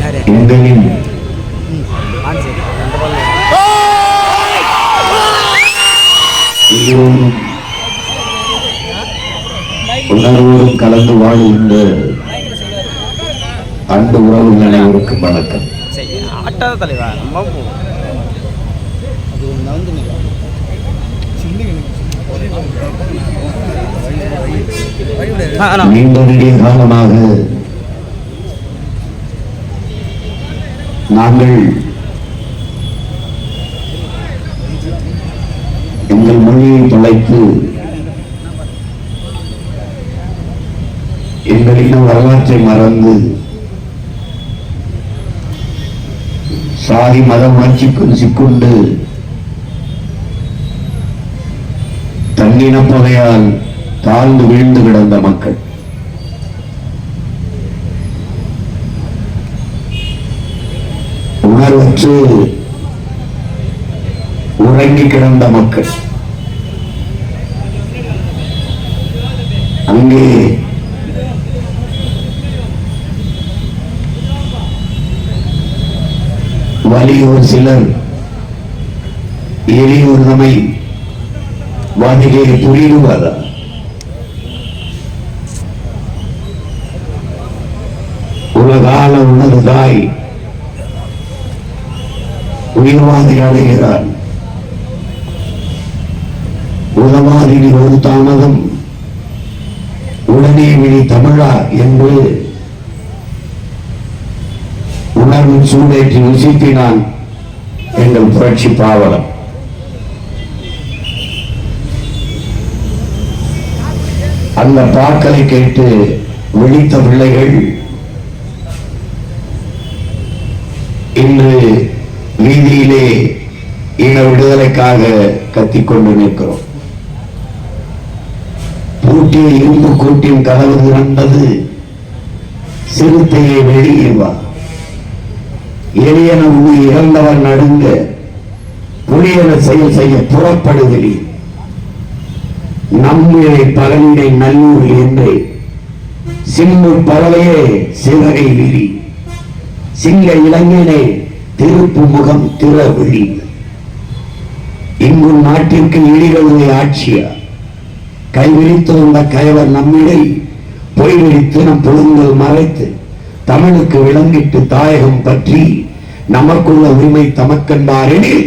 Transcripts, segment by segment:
எங்களின் உணர்வோடு கலந்து வாழுகின்ற அன்பு உறவுகள் அனைவருக்கும் வணக்கம். நீண்ட நெடிய காலமாக நாங்கள் எங்கள் மொழியை தொலைத்து எங்களின் வரலாற்றை மறந்து சாதி மத உணர்ச்சிக்கு சிக்குண்டு தன்னின பகையால் தாழ்ந்து வீழ்ந்து கிடந்த மக்கள் உணர்வற்று உறங்கி கிடந்த மக்கள் அங்கே வலியோர் சிலர் எளியோர் நம்மை வாதிகை புரியுவாரா? உலகால உணர்தாய் உயிர்வாதி அடைகிறார். உலவாதினி ஒரு தாமதம் உடனே விழி தமிழா என்று உணர்வின் சூடேற்றி உசித்தினான் எங்கள் புரட்சி பாவலன். அந்த பாக்களை கேட்டு விழித்த பிள்ளைகள் இன்று வீதியிலே இன விடுதலைக்காக கத்திக்கொண்டு நிற்கிறோம். பூட்டிய இரும்பு கூட்டின் கதவு திறந்தது, சிறுத்தையை வெளியே வா, எளியன உயிர் இறந்தவர் நடுங்க, புலியன செயல் செய்ய புறப்படுகிறீர், நம்மிலை பகலிடை நல்லூர் என்று சிம்மு பறவையே சிவகை விரி, சிங்க இளைஞனே திருப்பு முகம் திறவிழி, இங்கும் நாட்டிற்கு இடிகளுடைய ஆட்சியா, கைவிரித்து வந்த கயவர் நம்மிடை பொய்விரித்து நம் புலங்கள் மறைத்து தமிழுக்கு விளங்கிட்டு தாயகம் பற்றி நமக்குள்ள உரிமை தமக்கென்பாரெனில்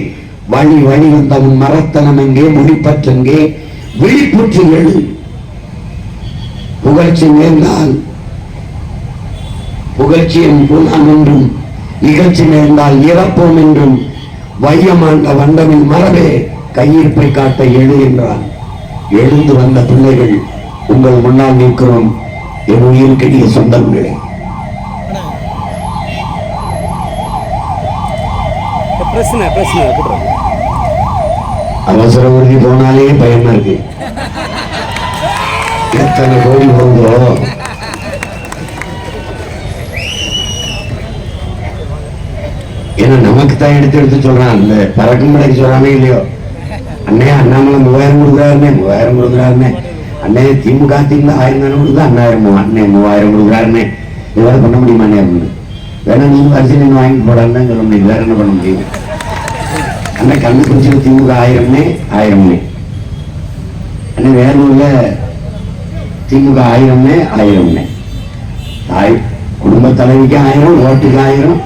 வழி வழி வந்தவன் மரத்தனம் எங்கே முடிப்பற்றெங்கே விழிப்புற்று எழு. புகழ்ச்சி நேர்ந்தால் புகழ்ச்சியின் புனான் என்றும், இகழ்ச்சி நேர்ந்தால் இறப்போம் என்றும் வையமாண்ட வண்டமின் மரபே கையிருப்பை காட்ட எழு என்றான். எழுந்து வந்த பிள்ளைகள் உங்கள் முன்னால் நிற்கிறோம். என் உயிர்க்கடிய சொந்தங்களே, அவசர உறுதி போனாலே பயமா இருக்கு. எத்தனை கோடி போகுதோ ஏன்னா நமக்கு தான் எடுத்து சொல்றான். அந்த பறக்கும் படைக்கு சொல்றானே இல்லையோ, அண்ணே அண்ணாமலை 3000 கொடுக்குறாருனே 3000 கொடுக்குறாருனே, அண்ணே திமுக 1000 தானே கொடுக்குது, அண்ணாயிரம் அண்ணே 3000 கொடுக்குறாருனே, இதெல்லாம் பண்ண முடியுமா அண்ணே அப்படின்னு. வேணா நீங்க அரிசி நீங்க வாங்கி போடான்னு சொல்ல முடியும், வேற என்ன பண்ண முடியும்? அண்ணே கண்ணு பிடிச்சது திமுக 1000 அண்ணே வேலூர்ல திமுக 1000 குடும்ப தலைவிக்கு 1000, ஓட்டுக்கு 1000.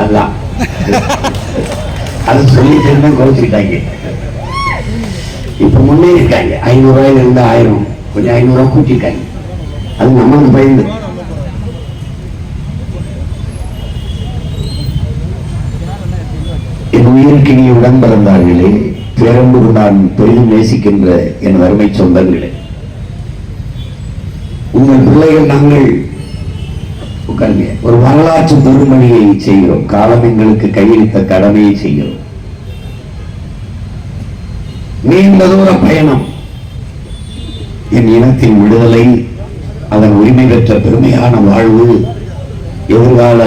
அதுதான் அது சொல்லிட்டு குறைச்சிக்கிட்டாங்க. இப்ப முன்னே இருக்காங்க. 500 ரூபாயில இருந்து 1000, கொஞ்சம் 500 ரூபாய் கூட்டிட்டாங்க. அது நம்மளுக்கு பயந்து. என் உயிருக்கு நீ உடன் பிறந்தார்களே, பேரன்பு நான் பெரிதும் நேசிக்கின்ற என் வறுமை சொந்தங்களே, உங்கள் பிள்ளைகள் நாங்கள் ஒரு வரலாற்று பெருமணியை செய்கிறோம். காலம் எங்களுக்கு கையளித்த கடமையை செய்கிறோம். நீண்ட தூர பயணம், என் இனத்தின் விடுதலை, அதன் உரிமை பெற்ற பெருமையான வாழ்வு, எதிர்கால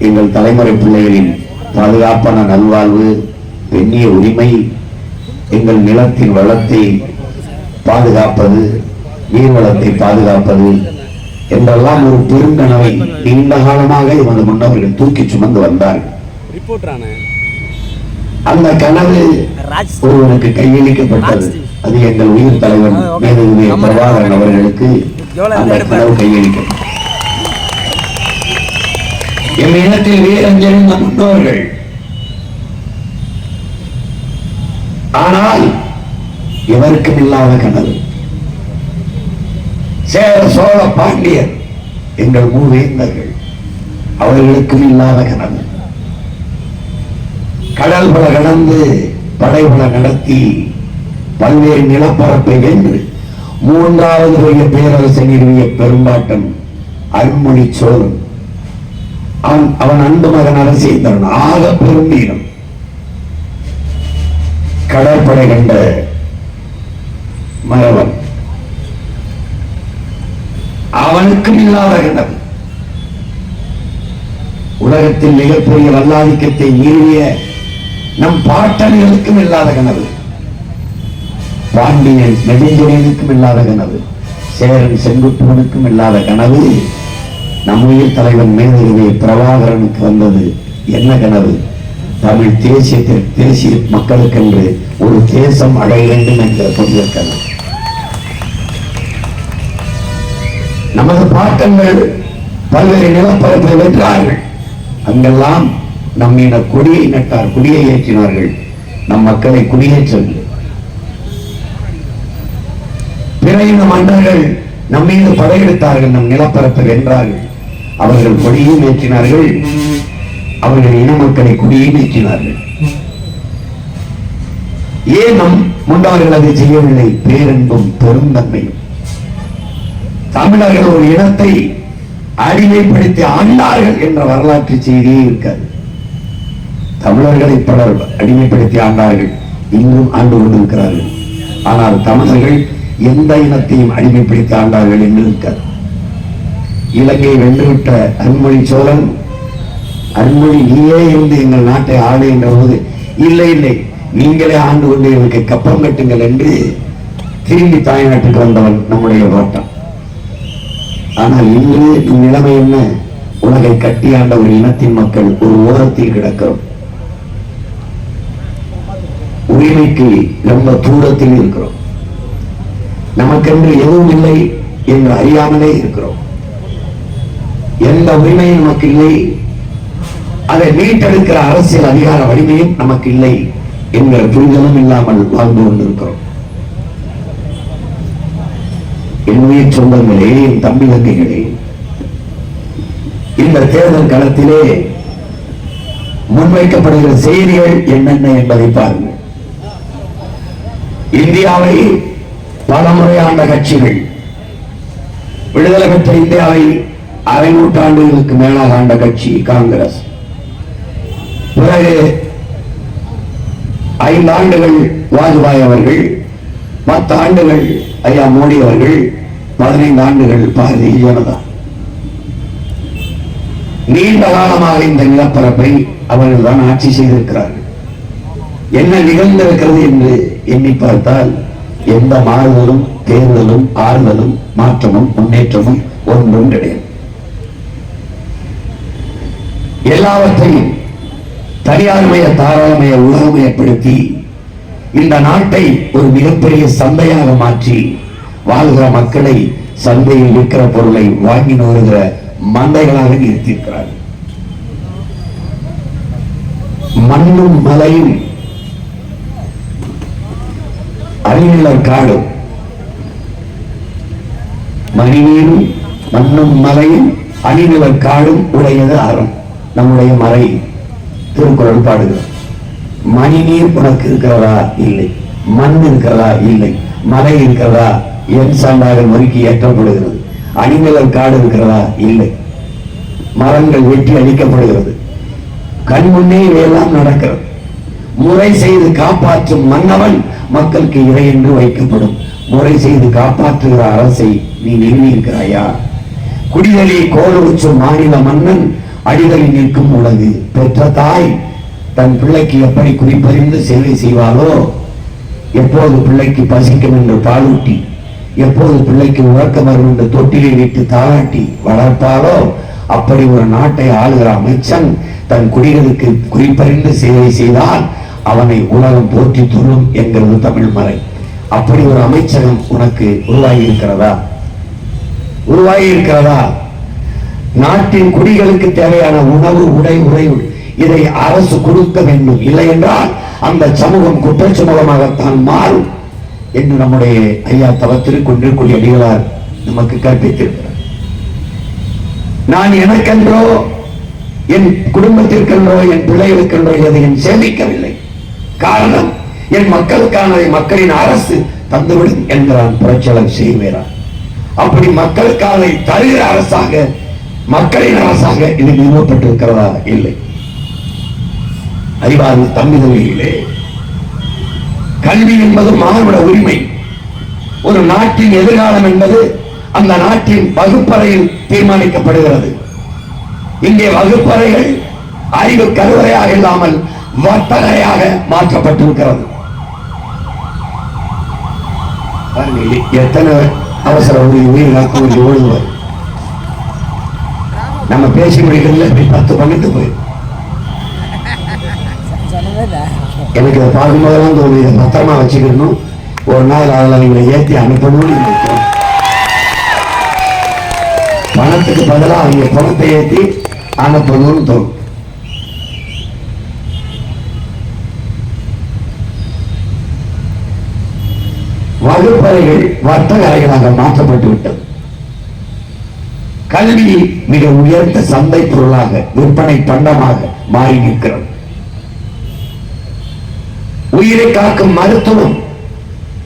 எங்கள் தலைமுறை பிள்ளைகளின் பாதுகாப்பான நல்வாழ்வு, பெண்ணிய உரிமை, எங்கள் நிலத்தின் வளத்தை பாதுகாப்பது, நீர் வளத்தை பாதுகாப்பது, என்றெல்லாம் ஒரு பெருங்கனவை நீண்ட காலமாக எமது முன்னவர்கள் தூக்கி சுமந்து வந்தார்கள். அந்த கனவு ஒருவனுக்கு கையளிக்கப்பட்டது. அது எங்கள் உயிர் தலைவன் மேதகுவே பிரபாகரன் அவர்களுக்கு அந்த கனவு கையளிக்கப்பட்டது. எம் இனத்தில் வீரஞ்செறிந்த முன்னோர்கள். ஆனால் எவருக்கும் இல்லாத கனவு. சேர சோழ பாண்டியர் எங்கள் மூவேந்தர்கள், அவர்களுக்கும் இல்லாத கனவு. கடல் பல கடந்து படைபல நடத்தி பல்வேறு நிலப்பரப்பை வென்று மூன்றாவது பெரிய பேரரசை நிறுவிய பெரும்பாட்டன் அருண்மொழி சோழன். அவன் அன்பு மகன் அரசேந்திரன் ஆக பெரும் வீரம். கடற்படை கண்ட மரவன், அவனுக்கும் இல்லாத கனவு. உலகத்தில் மிகப்பெரிய வல்லாதிக்கத்தை மீறிய நம் பாட்டணிகளுக்கும் இல்லாத கனவு. பாண்டியன் நெடுஞ்செழியனுக்கும் இல்லாத கனவு. சேரன் செங்குட்டுவனுக்கும் இல்லாத கனவு நம் உயிர் தலைவன் மேதகுவே பிரபாகரனுக்கு வந்தது. என்ன கனவு? தமிழ் தேசிய மக்களுக்கென்று ஒரு தேசம் அடைய வேண்டும் என்ற புதிய கனவு. நமது பாட்டங்கள் பல்வேறு நிலப்பரப்பை வென்றார்கள். அங்கெல்லாம் நம்மின கொடியை நட்டார், கொடியை ஏற்றினார்கள். நம் மக்களை குடியேற்றவில்லை. பிற இன மன்னர்கள் நம்மீது படையெடுத்தார்கள், நம் நிலப்பரப்பை வென்றார்கள். அவர்கள் கொடியும் ஏற்றினார்கள், அவர்கள் இன மக்களை குடியும் ஏற்றினார்கள். ஏன் நம் முன்னவர்கள் அதை செய்யவில்லை? பேரன்பும் பெருந்தன்மையும். தமிழர்கள் ஒரு இனத்தை அடிமைப்படுத்தி ஆண்டார்கள் என்ற வரலாற்று செய்தியே இருக்காது. தமிழர்களை பலர் அடிமைப்படுத்தி ஆண்டார்கள், இன்னும் ஆண்டு கொண்டிருக்கிறார்கள். ஆனால் தமிழர்கள் எந்த இனத்தையும் அடிமைப்படுத்தி ஆண்டார்கள் என்று இருக்காது. இலங்கையை வென்றுவிட்ட அருண்மொழி சோழன், அருண்மொழி நீயே இருந்து எங்கள் நாட்டை ஆளு என்ற போது, இல்லை இல்லை நீங்களே ஆண்டு கொண்டு எங்களுக்கு கப்பம் கட்டுங்கள் என்று திரும்பி தாய்நாட்டுக்கு வந்தவன் நம்முடைய பாட்டன். ஆனால் இன்று நிலைமை என்ன? உலகை கட்டியாண்ட ஒரு இனத்தின் மக்கள் ஒரு ஓரத்தில் கிடக்கிறோம். உரிமைக்கு ரொம்ப தூரத்தில் இருக்கிறோம். நமக்கென்று எதுவும் இல்லை என்று அறியாமலே இருக்கிறோம். எந்த உரிமையும் நமக்கு இல்லை, அதை மீட்டெடுக்கிற அரசியல் அதிகார வலிமையும் நமக்கு இல்லை என்கிற புரிதலும் இல்லாமல் வாழ்ந்து கொண்டிருக்கிறோம். என்னுடைய சொந்தங்களே, என் தம்பி தங்கைகளே, இந்த தேர்தல் களத்திலே முன்வைக்கப்படுகிற செய்திகள் என்னென்ன என்பதை பாருங்கள். இந்தியாவை பலமுறை ஆண்ட கட்சிகள், விடுதலை பெற்ற இந்தியாவை அரை நூற்றாண்டுகளுக்கு மேலாக ஆண்ட கட்சி காங்கிரஸ். பிறகு 5 ஆண்டுகள் வாஜ்பாய் அவர்கள், 10 ஆண்டுகள் ஐயா மோடி அவர்கள், 15 ஆண்டுகள் பாரதிய ஜனதா. நீண்ட காலமாக இந்த நிலப்பரப்பை அவர்கள் தான் ஆட்சி செய்திருக்கிறார்கள். என்ன நிகழ்ந்திருக்கிறது என்று எண்ணி பார்த்தால் எந்த மாறுதலும் தேர்தலும் ஆறுதலும் மாற்றமும் முன்னேற்றமும் ஒன்றும் கிடையாது. எல்லாவற்றையும் தனியார்மய தாராளமய உலகமயப்படுத்தி இந்த நாட்டை ஒரு மிகப்பெரிய சந்தையாக மாற்றி வாழ்கிற மக்களை சந்தையில் விற்கிற பொருளை வாங்கி நோறுகிற மந்தைகளாக நிறுத்தியிருக்கிறார்கள். மண்ணும் மலையும் அழிநிலர் காடும், மணிநீரும் மண்ணும் மலையும் அணிநிலர் காடும் உடையது அறம். நம்முடைய மறை திருக்குறள் பாடுகிறது. மணிநீர் உனக்கு இருக்கிறதா? இல்லை. மண் இருக்கிறதா? இல்லை. மலை இருக்கிறதா? என் சான்றாக நொறுக்கி ஏற்றப்படுகிறது. அணிநிலர் காடு இருக்கிறதா? இல்லை. மரங்கள் வெட்டி அழிக்கப்படுகிறது. கண் முன்னே இவையெல்லாம் நடக்கிறது. முறை செய்து காப்பாற்றும் மன்னவன் மக்களுக்கு இறை என்று வைக்கப்படும். முறை செய்து காப்பாற்றுகிற அரசை நீ நிறுவியிருக்கிறாயா? குடிதலி கோலுச்சும் மாநில மன்னன் அடிகளில் நிற்கும் உலகு. பெற்ற தாய் தன் பிள்ளைக்கு எப்படி குறிப்பறிந்து சேவை செய்வாளோ, எப்போது பிள்ளைக்கு பசிக்கும் என்று பாலூட்டி எப்போது பிள்ளைக்கு உறக்கம் வரும் என்று தொட்டிலை விட்டு தாளாட்டி வளர்ப்பாலோ அப்படி ஒரு நாட்டை ஆளுகிற அமைச்சன் தன் குடிகளுக்கு குறிப்பறிந்து சேவை செய்தால் அவனை உலகம் போற்றி தொழும் என்கிறது தமிழ் மறை. அப்படி ஒரு அமைச்சகம் உனக்கு உருவாகி இருக்கிறதா? உருவாகி இருக்கிறதா? நாட்டின் குடிகளுக்கு தேவையான உணவு, உடை, உறையுள் இதை அரசு கொடுக்க வேண்டும். இல்லை என்றால் அந்த சமூகம் குற்ற சமூகமாகத்தான் மாறும் என்று நம்முடைய ஐயா தவத்திருக்கொண்டிருக்கூடிய அடிகளார் நமக்கு கற்பித்திருக்கிறார். நான் எனக்கென்றோ என் குடும்பத்திற்கென்றோ என் பிள்ளைகளுக்கென்றோ எதையும் சேமிக்கவில்லை. காரணம், என் மக்களுக்கான மக்களின் அரசு தந்துவிடும் என்கிறான் புரட்சியாளர் செய்வேரா. அப்படி மக்களுக்கான தருகிற அரசாக, மக்களின் அரசாக இது நிறுவப்பட்டிருக்கிறதா? இல்லை. அறிவார்ந்த தம்பிதல்களிலே கல்வி என்பது மானுட உரிமை. ஒரு நாட்டின் எதிர்காலம் என்பது அந்த நாட்டின் வகுப்பறையில் தீர்மானிக்கப்படுகிறது. இங்கே வகுப்பறைகள் அறிவு கருவறையாக இல்லாமல் வட்டறையாக மாற்றப்பட்டிருக்கிறது. எத்தனை அவசர உயிர் காக்கும் ஓடுவார். நம்ம பேசி முடிக்கல 10 12 போயிடும். எனக்கு இதை பார்க்கும் போதெல்லாம் தோணும், இதை பத்திரமா வச்சுக்கணும், ஒரு நாள் அதில் நீங்களை ஏற்றி அனுப்பணும்னு நினைக்கும். பணத்துக்கு பதிலாக அவங்க பணத்தை ஏற்றி அனுப்பணும்னு தோணும். வகுப்பறைகள் வர்த்தக அறைகளாக மாற்றப்பட்டு விட்டது. கல்வி மிக உயர்ந்த சந்தை பொருளாக, விற்பனை பண்டமாக மாறி நிற்கிறது. உயிரை காக்கும் மருத்துவம்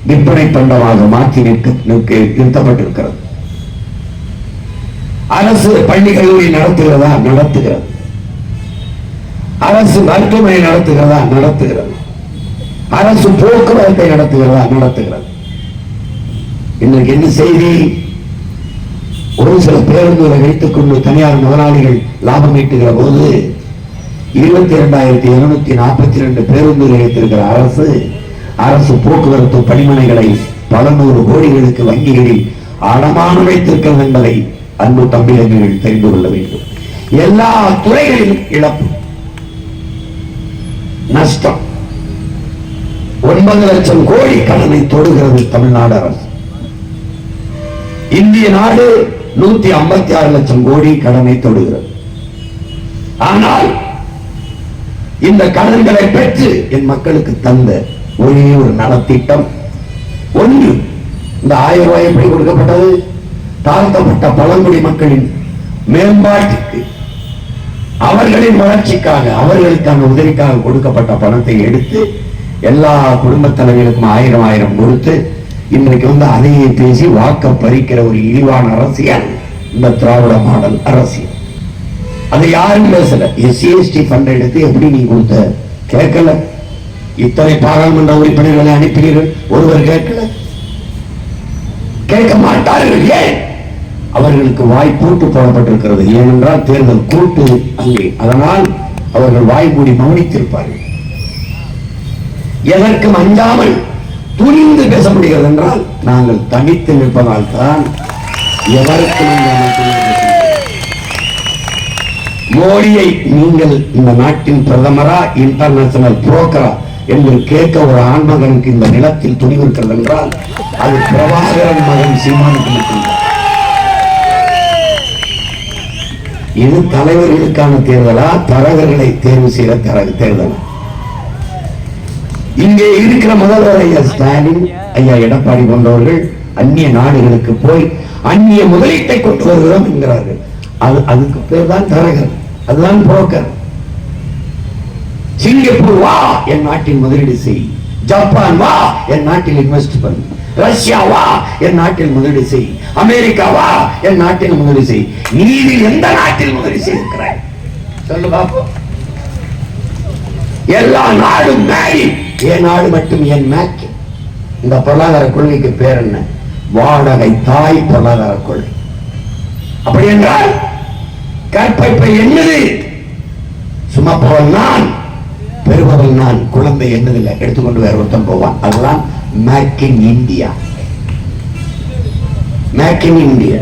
விற்பனை பண்டமாக மாற்றி நிறுத்தப்பட்டிருக்கிறது. அரசு பள்ளி கல்லூரி நடத்துகிறதா? நடத்துகிறது. அரசு மருத்துவமனை நடத்துகிறதா? நடத்துகிறது. அரசு போக்குவரத்தை நடத்துகிறதா? நடத்துகிறது. இன்றைக்கு என்ன செய்தி? ஒரு சில பேருந்துகளை வைத்துக் கொண்டு தனியார் முதலாளிகள் லாபம் ஈட்டுகிற போது 22,242 பேருந்துகளை வைத்திருக்கிற அரசு போக்குவரத்து பணிமனைகளை பல நூறு கோடிகளுக்கு வங்கிகளில் அடமானம் வைத்திருக்கிறது என்பதை அன்பு தம்பிகள் தெரிந்து கொள்ள வேண்டும். எல்லா துறைகளிலும் இழப்பு, நஷ்டம். 9 லட்சம் கோடி கடனை தொடுகிறது தமிழ்நாடு அரசு. இந்திய நாடு 156 லட்சம் கோடி கடனை தொடுகிறது. ஆனால் இந்த கடன்களை பெற்று என் மக்களுக்கு தந்த ஒரே ஒரு நலத்திட்டம் ஒன்று. இந்த 1000 ரூபாய் எப்படி கொடுக்கப்பட்டது? தாழ்த்தப்பட்ட பழங்குடி மக்களின் மேம்பாட்டுக்கு, அவர்களின் வளர்ச்சிக்காக, அவர்களுக்கான உதவிக்காக கொடுக்கப்பட்ட பணத்தை எடுத்து எல்லா குடும்ப தலைவர்களுக்கும் 1000 கொடுத்து இன்றைக்கு அதையே பேசி வாக்க பறிக்கிற ஒரு இழிவான அரசியல் இந்த திராவிட மாடல் அரசியல். அதை யாரும் பேசல. SC/ST ஃபண்ட் எடுத்து எப்படி நீ கொடுத்த? கேட்கல. இத்தனை பாராளுமன்ற உறுப்பினர்களை அனுப்பினீர்கள், ஒருவர் கேட்கல, கேட்க மாட்டார்கள். ஏன்? அவர்களுக்கு வாய் பூட்டு போடப்பட்டிருக்கிறது. ஏனென்றால் தேர்தல் கூட்டு அங்கே. அதனால் அவர்கள் வாய் மூடி மௌனித்திருப்பார்கள். எதற்கும் அஞ்சாமல் துணிந்து பேச முடிகிறது என்றால் நாங்கள் தனித்து நிற்பதால் தான். எதற்கும் மோடியை நீங்கள் இந்த நாட்டின் பிரதமரா இன்டர்நேஷனல் புரோக்கரா என்று கேட்க ஒரு ஆண்மகனுக்கு இந்த நிலத்தில் துணிவு இருக்கிறது என்றால் அது பிரபாகரன் மகன் சீமானுக்கு இருக்கின்றது. இது தலைவர்களுக்கான தேர்தலா, தரகர்களை தேர்வு செய்த தேர்தலா? இங்கே இருக்கிற முதல்வர் ஐயா ஸ்டாலின், ஐயா எடப்பாடி போன்றவர்கள் அந்நிய நாடுகளுக்கு போய் அந்நிய முதலீட்டை கொண்டு வருகிறோம் என்கிறார்கள். அதுக்கு பேர் தான் தரகர், அதுதான் புரோக்கர். சிங்கப்பூர் வா, என் நாட்டில் முதலீடு செய். ஜப்பான் வா, என் நாட்டில் இன்வெஸ்ட் பண்ணு. ரஷ்யா வா, என் நாட்டில் முதலீடு செய். அமெரிக்கா வா, என் நாட்டில் முதலீடு செய். நீதில் எந்த நாட்டில் முதலீடு செய்திருக்கிறாய் சொல்லு பாப்போம். எல்லா நாடும் மேரி, என் நாடு மட்டும் என் மேக். இந்த பொருளாதார கொள்கைக்கு பேர் என்ன? வாடகை தாய் பொருளாதார கொள்கை. அப்படி என்றால் கற்பை என்னது? சுமப்பவன் நான், பெறுபவன் நான். குழந்தை என்னதில்லை, எடுத்துக்கொண்டு வேற ஒருத்தன் போவான். அதுதான் make in India. Make in India.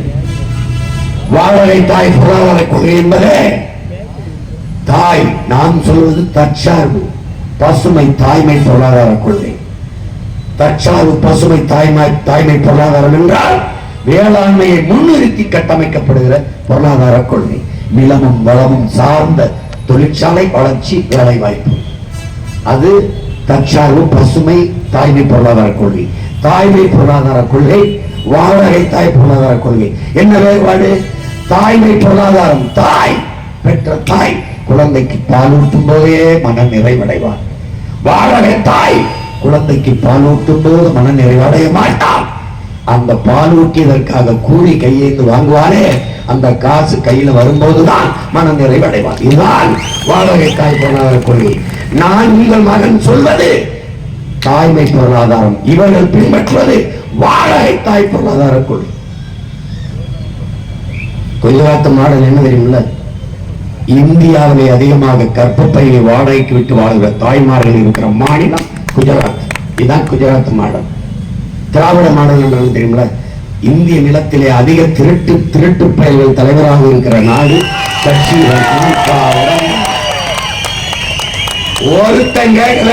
வாடகை தாய் பொருளாதார கொள்கை என்பதே தாய், நான் சொல்வது தற்சார்பு பசுமை தாய்மை பொருளாதார கொள்கை. தற்சார்பு பசுமை தாய்மை பொருளாதாரம் என்றால் வேளாண்மையை முன்னிறுத்தி கட்டமைக்கப்படுகிற பொருளாதார கொள்கை. நிலமும் வளமும் சார்ந்த தொழிற்சாலை வளர்ச்சி, வேலை வாய்ப்பு, அது தற்சார்பு பசுமை தாய்மை பொருளாதார கொள்கை. தாய்மை பொருளாதார கொள்கை, வாடகை தாய் பொருளாதார கொள்கை. என்ன வேறுபாடு? தாய்மை பொருளாதாரம், தாய் பெற்ற தாய் குழந்தைக்கு பாலூட்டும் போதே மன நிறைவடைவார். வாடகை தாய் குழந்தைக்கு பாலூட்டும் போது மன நிறைவடைய மாட்டார். அந்த பாலூட்டியதற்காக கூலி கையேந்து வாங்குவாரே, அந்த காசு கையில வரும்போதுதான் மன நிறைவடைவார். இதுதான் வாடகை தாய் பொருளாதார கொள்கை. நான் உங்கள் மகன் சொல்வது தாய்மை பொருளாதாரம், இவர்கள் பின்பற்றுவது வாடகை தாய் பொருளாதார கொள்கை. குஜராத் மாடல் என்ன தெரியுமில்ல? இந்தியாவிலே அதிகமாக கர்ப்பப்பையை வாடகைக்கு விட்டு வாழ்கிற தாய்மார்கள் இருக்கிற மாநிலம் குஜராத். இதுதான் குஜராத் மாடல். திராவிட மாடல் என்று தெரியுமில்ல? இந்திய நிலத்திலே அதிக திருட்டு பயிர்கள் தலைவராக இருக்கிற நாடு கட்சி. ஒருத்தன் கேட்கல,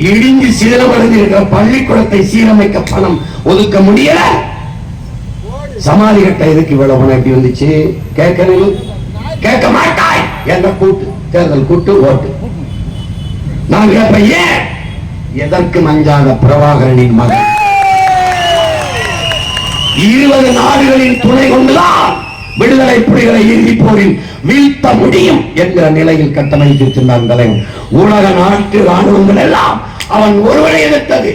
இடிஞ்சு சீரமடைந்து இருக்கிற பள்ளிக்கூடத்தை சீரமைக்க பணம் ஒதுக்க முடியல. சமாதி கட்ட எதுக்கு இவ்வளவு பணம் எப்படி வந்துச்சு? கேட்க மாட்டாய் என்ற கூட்டு, தேர்தல் கூட்டு, ஓட்டு. நான் கேட்பேன், ஏன்? எதற்கு மஞ்சாத பிரபாகரனின் மகன் 20 நாடுகளின் துணை கொண்டுதான் விடுதலை புலிகளை இறுதி போரில் வீழ்த்த முடியும் என்ற நிலையில் கட்டமைத்திருந்தான் தலைவன். உலக நாட்டு ராணுவங்கள் எல்லாம் அவன் ஒருவரை எதிர்த்தது.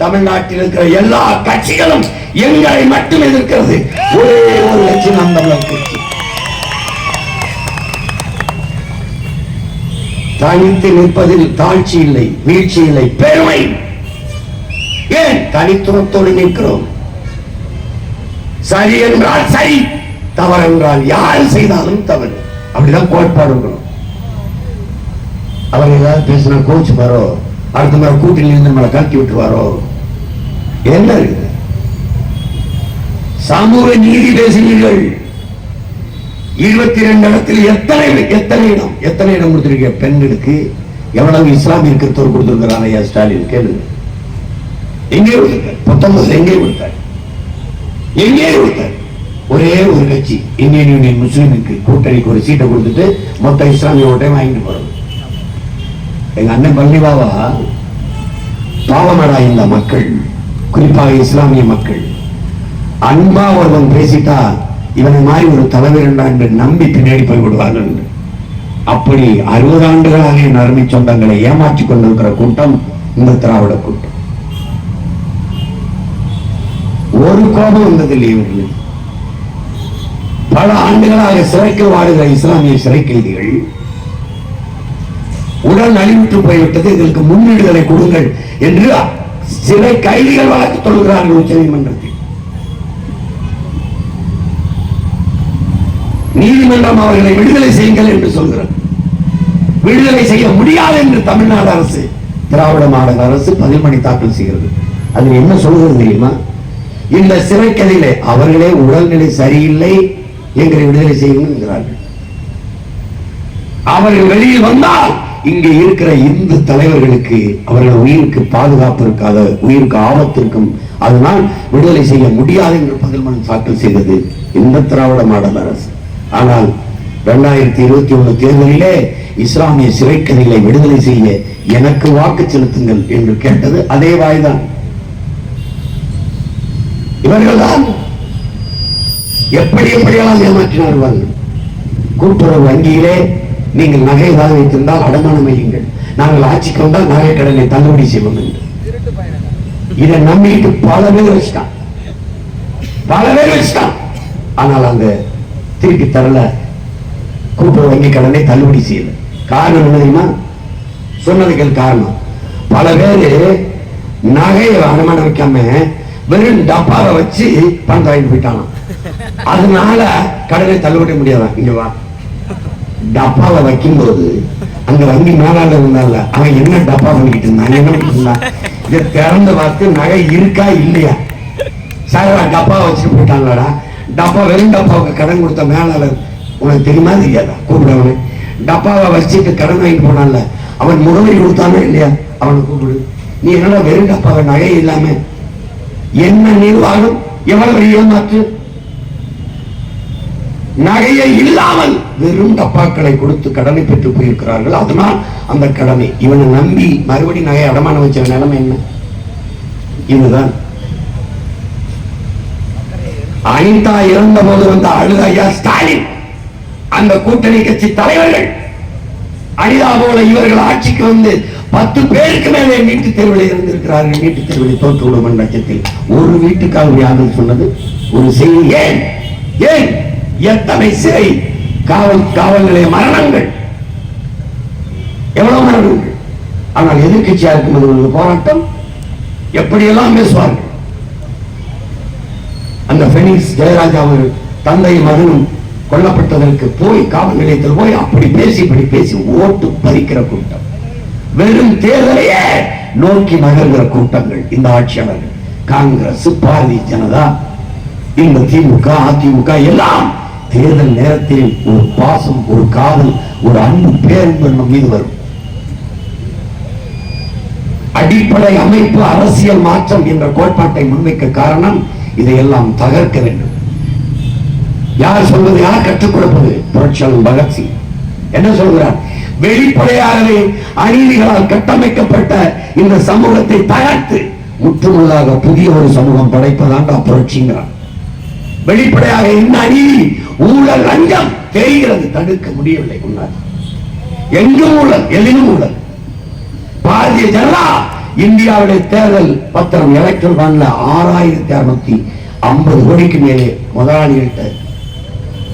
தமிழ்நாட்டில் இருக்கிற எல்லா கட்சிகளும் எங்களை மட்டும் எதிர்க்கிறது. ஒரே ஒரு கட்சி நாம் தமிழர் கட்சி. தனித்து நிற்பதில் தாழ்ச்சி இல்லை, வீழ்ச்சி இல்லை, பெருமை. ஏன் தனித்துவத்தோடு நிற்கிறோம்? சரி என்றால் சரி, தவறு என்றால் யார் செய்தாலும் தவறு. அப்படிதான் கோட்பாடு இருக்கணும். அவர் ஏதாவது பேசினா கோச்சு பாரோ, அடுத்த முறை கூட்டில் இருந்து நம்மளை கழட்டி விட்டுருவாரோ? என்ன இருக்கு? சமூக நீதி பேசுகிறீர்கள். 22 இடத்தில் எத்தனை இடம் கொடுத்திருக்க பெண்களுக்கு? எவ்வளவு இஸ்லாமிய கிறிஸ்தவர் கொடுத்திருக்கிறார் ஐயா ஸ்டாலின்? கேளுங்க. எங்கே கொடுத்தார்? 19 எங்கே கொடுத்தார்? எங்கே கொடுத்தார்? ஒரே ஒரு கட்சி இந்தியன் யூனியன் முஸ்லீமுக்கு கூட்டணிக்கு ஒரு சீட்டை கொடுத்துட்டு மொத்த இஸ்லாமிய ஓட்டையும் வாங்கிட்டு போறது. எங்க அண்ணன் பள்ளிவாவா பாவமடா. இந்த மக்கள், குறிப்பாக இஸ்லாமிய மக்கள், அன்பா ஒருவன் பேசிட்டா இவனை மாதிரி ஒரு தலைவர் என்று நம்பி பின்னாடி போய் விடுவார்கள். அப்படி 60 ஆண்டுகளாக என் அருமை சொந்தங்களை ஏமாற்றிக் கொண்டிருக்கிற கூட்டம் இந்த திராவிட கூட்டம். ஒரு கோபம் வந்ததில்லை இவர்கள். பல ஆண்டுகளாக சிறைக்கு வாடுகிற இஸ்லாமிய சிறை கைதிகள் உடல் நலிவுற்று போய்விட்டது, இதற்கு முன்னிடுதலை கொடுங்கள் என்று சிறை கைதிகள் வழக்கு தொடுகிறார்கள் உச்ச நீதிமன்றத்தில். நீதிமன்றம் அவர்களை விடுதலை செய்யுங்கள் என்று சொல்கிறது. விடுதலை செய்ய முடியாது என்று தமிழ்நாடு அரசு, திராவிட மாடல் அரசு பதில் மணி தாக்கல் செய்கிறது. அதில் என்ன சொல்கிறது தெரியுமா? இந்த சிறை கைதிகளே அவர்களே உடல்நிலை சரியில்லை, எங்களை விடுதலை செய்யுங்கள். அவர்கள் வெளியில் வந்தால் இங்கே இருக்கிற இந்து தலைவர்களுக்கு அவர்கள் உயிருக்கு பாதுகாப்பு இருக்காத, உயிருக்கு ஆபத்து இருக்கும், அதனால் விடுதலை செய்ய முடியாது என்று பதில் மனு தாக்கல் செய்தது இந்த திராவிட மாடல் அரசு. ஆனால் 2021 தேர்தலிலே இஸ்லாமிய சிறை கைதிகளை விடுதலை செய்ய எனக்கு வாக்கு செலுத்துங்கள் என்று கேட்டது அதே வாய்தான். இவர்கள்தான் எப்படியெல்லாம் ஏமாற்றினார்கள். கூட்டுறவு வங்கியிலே நீங்கள் நகை ஏதாவது வைத்திருந்தால் அடமானம் வையுங்கள், நாங்கள் ஆட்சிக்கு வந்தால் நகை கடனை தள்ளுபடி செய்வோம் என்று. இதை நம்பிட்டு பல பேர் வச்சுட்டான். ஆனால் அந்த திருப்பி தரல, கூட்டுறவு வங்கி கடனை தள்ளுபடி செய்யல. காரணம் என்ன தெரியுமா? சொன்னதுக்கு காரணம், பல பேரு நகையை அடமானம் வைக்காம வெறும் டப்பாவை வச்சு பணத்தை வாங்கிட்டு போயிட்டான். அதனால கடனை தள்ளுபடி முடியாதான். இங்க வா, டப்பாவை வைக்கும் போது அங்க வங்கி மேலாளர் இருந்தால அவன் என்ன டப்பா பண்ணிக்கிட்டு இருந்தான், என்ன பண்ணிட்டு இருந்தான், இதை திறந்து பார்த்து நகை இருக்கா இல்லையா, சார் டப்பா வச்சுட்டு போயிட்டாங்களா, டப்பா வெறும் டப்பாவுக்கு கடன் கொடுத்த மேலாளர் உனக்கு தெரியுமா தெரியாதா? கூப்பிடவனு டப்பாவை வச்சுட்டு கடன் வாங்கிட்டு போனான்ல, அவன் முகவரி கொடுத்தானே இல்லையா, அவனை கூப்பிடு. நீ என்னடா வெறும் டப்பாவை நகை இல்லாம, என்ன நிர்வாகம், எவ்வளவு ஏமாற்று. நகையை இல்லாமல் வெறும் டப்பாக்களை கொடுத்து கடனை பெற்று போயிருக்கிறார்கள். அதனால் அந்த கடனை இவனை நம்பி மறுபடி நகை அடமானம் வச்ச நிலைமை என்ன? இதுதான் அனிதா இறந்த போது வந்த அழுத ஐயா ஸ்டாலின், அந்த கூட்டணி கட்சி தலைவர்கள் அனிதா போல இவர்கள் ஆட்சிக்கு வந்து 10 பேருக்கு மேலே நீட்டுத் தேர்வில் இருந்திருக்கிறார்கள். நீட்டுத் தேர்வில் தோற்று விடும் என்ற லட்சத்தில் ஒரு வீட்டுக்காக யாரும் சொன்னது ஒரு செய்தி. ஏன் ஏன் எத்தனை சிறை காவல் நிலைய மரணங்கள், எவ்வளவு மரணங்கள். ஆனால் எதிர்கட்சியா இருக்கும் போராட்டம் எப்படியெல்லாம் பேசுவார்கள். அந்த பெனிக்ஸ் ஜெயராஜா ஒரு தந்தை மகனும் கொல்லப்பட்டதற்கு போய் காவல் நிலையத்தில் போய் அப்படி பேசி ஓட்டு பறிக்கிற கூட்டம், வெறும் தேர்தலையே நோக்கி நகர்கிற கூட்டங்கள் இந்த ஆட்சியாளர்கள். காங்கிரஸ், பாரதிய ஜனதா, இந்த திமுக, அதிமுக எல்லாம் தேர்தல் நேரத்தில் ஒரு பாசம், ஒரு காதல், ஒரு அன்பு, பேரன்பு நம் மீது வரும். அடிப்படை அமைப்பு அரசியல் மாற்றம் என்ற கோட்பாட்டை முன்வைக்க காரணம் இதையெல்லாம் தகர்க்க வேண்டும். யார் சொல்வது, யார் கற்றுக் கொடுப்பது? புரட்சியாளர் பகத்சிங் என்ன சொல்கிறார்? வெளிப்படையாகவே அநீதிகளால் கட்டமைக்கப்பட்ட இந்த சமூகத்தை தகர்த்து முற்றுமுழுதாக புதிய ஒரு சமூகம் படைப்பதாண்டா புரட்சிங்கிறார். வெளிப்படையாக இந்த அநீதி, ஊழல், லஞ்சம் தெரிகிறது, தடுக்க முடியவில்லை. முன்னாடி எங்கும் ஊழல், எதிலும் ஊழல். பாரதிய ஜனதா இந்தியாவுடைய தேர்தல் பத்திரம் எலக்ட்ரல் பாண்ட்ல 6650 கோடிக்கு மேலே முதலாளிகிட்ட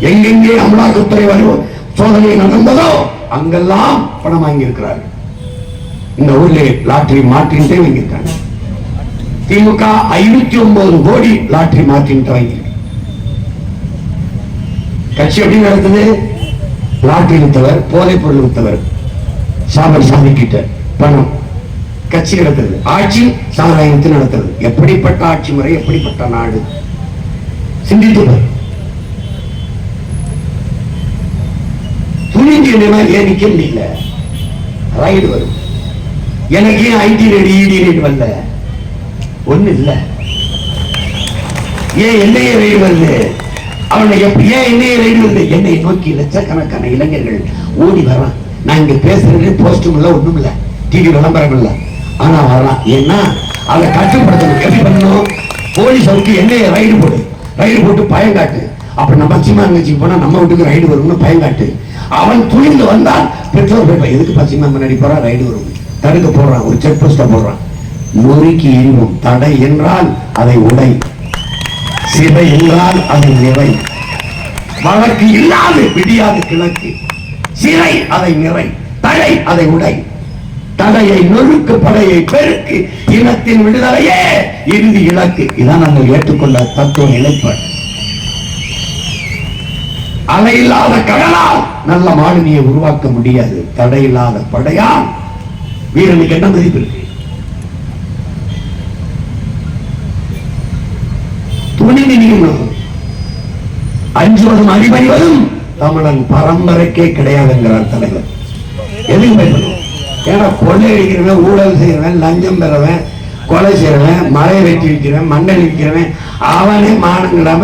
எங்கெங்கே அமலாக்கத்துறை சோதனை நடந்ததோ அங்கெல்லாம் பணம் வாங்கி இருக்கிறார்கள். இந்த ஊர்ல லாட்டரி மாற்றின்ட்டே வாங்கியிருக்காங்க. திமுக 509 கோடி லாட்டரி மாற்றின்ட்டு வாங்கி கட்சி எப்படி நடத்துது? லாட்டரி வித்தவர், போதைப் பொருள் வித்தவர், சாமி கிட்ட பணம் கட்சி நடத்துறது, ஆட்சி சாராயத்தை நடத்துறது. எப்படிப்பட்ட ஆட்சி முறை, எப்படிப்பட்ட நாடு சிந்தித்து துணிஞ்சு ஏன் நிக்க முடியல? ரைடு வரும். எனக்கு ஏன் ஐடி ரேட், இடி ரேட் வரல? ஒண்ணு இல்ல. ஏன் என்னையே ரைடு வருது? அவனை ஏன் என்னையே ரைடு வருது? என்னை நோக்கி லட்சக்கணக்கான இளைஞர்கள் ஓடி வரான். நான் இங்க பேசுறது போஸ்டும் இல்ல, ஒண்ணும் இல்ல, டிவி விளம்பரம் இல்ல, ஆனா வரலாம். ஏன்னா அதை கட்டுப்படுத்தணும். எப்படி பண்ணணும்? போலீஸ் அவருக்கு என்னைய ரைடு போட்டு பயம் காட்டு. அப்ப நம்ம சீமான் போனா நம்ம வீட்டுக்கு ரைடு வரும்னு பயம் காட்டு. அவன் துணிந்து வந்தால் பெட்ரோல் போய் எதுக்கு பச்சிமா முன்னாடி போறான், ரைடு வரும், தடுக்க போடுறான், ஒரு செக் போஸ்ட போடுறான். நொறுக்கி எரிவும். தடை என்றால் அதை உடை, சிறை என்றால் அதை நிறை. வழக்கு இல்லாது விடியாது கிழக்கு, சிறை அதை நிறை, தடை அதை உடை. தடையை நொறுக்கு, படையை பெருக்கு, இனத்தின் விடுதலையே இறுதி இலக்கு. இதான் நாங்கள் ஏற்றுக்கொண்ட தத்துவ நிலைப்பாடு. அலையில்லாத கடலால் நல்ல மாளிகையை உருவாக்க முடியாது. தடையில்லாத படையால் வீரனுக்கு என்ன மதிப்பு இருக்கு? துணிவு அஞ்சுவதும் அடிபணிவதும் தமிழன் பரம்பரைக்கே கிடையாதுங்கிறார் தலைவர். எதுக்கு பயப்படும்? ஏன்னா கொள்ளை அடிக்கிறவன், ஊழல் செய்யறவன், லஞ்சம் பெறவன், கொலை செய்யறவன், மலையை வெட்டி வைக்கிறவன், மண்ணை விற்கிறவன், அவனே மானம் இல்லாம,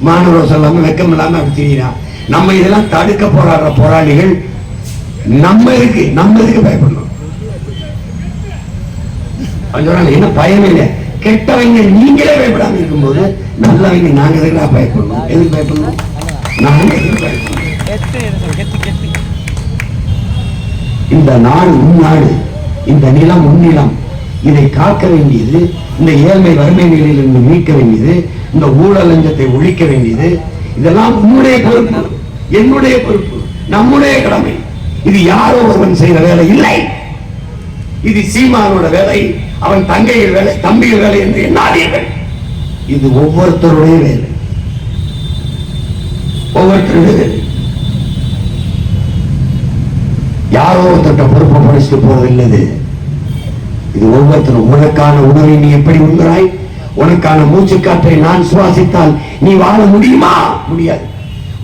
மாணவர் சொல்லாம, வெக்கம் இல்லாம அப்படி தெரியுறான். நம்ம இதெல்லாம் தடுக்க போராடுற போராளிகள் நம்ம இதுக்கு பயப்படணும். என்ன பயம் இல்லை? கெட்டவங்க நீங்களே பயப்படாம இருக்கும்போது நல்லவங்க நாங்க எதுக்கு பயப்படணும்? எதுக்கு பயப்படணும்? நாங்க எதுக்கு பயப்படணும்? இந்த நாடு உன் நாடு, இந்த நிலம் உன் நிலம். இதை காக்க வேண்டியது, இந்த ஏழ்மை வறுமை நிலையில் இருந்து மீட்க வேண்டியது, இந்த ஊழல் லஞ்சத்தை ஒழிக்க வேண்டியது, இதெல்லாம் உன்னுடைய பொறுப்பு, என்னுடைய பொறுப்பு, நம்முடைய கடமை. இது யாரோ ஒருவன் செய்யற வேலை இல்லை. இது சீமானோட வேலை, அவன் தங்கையில் வேலை, தம்பியில் வேலை என்று எண்ணாதீர்கள். இது ஒவ்வொருத்தருடைய வேலை, ஒவ்வொருத்தருடைய வேலை. யாரோ ஒருத்தட்ட பொறுப்பை படிச்சுட்டு போறது இல்லது. இது ஒவ்வொருத்தரும். உனக்கான உணவை நீ எப்படி உண்கிறாய், உனக்கான மூச்சு காற்றை நான் சுவாசித்தால் நீ வாழ முடியுமா? முடியாது.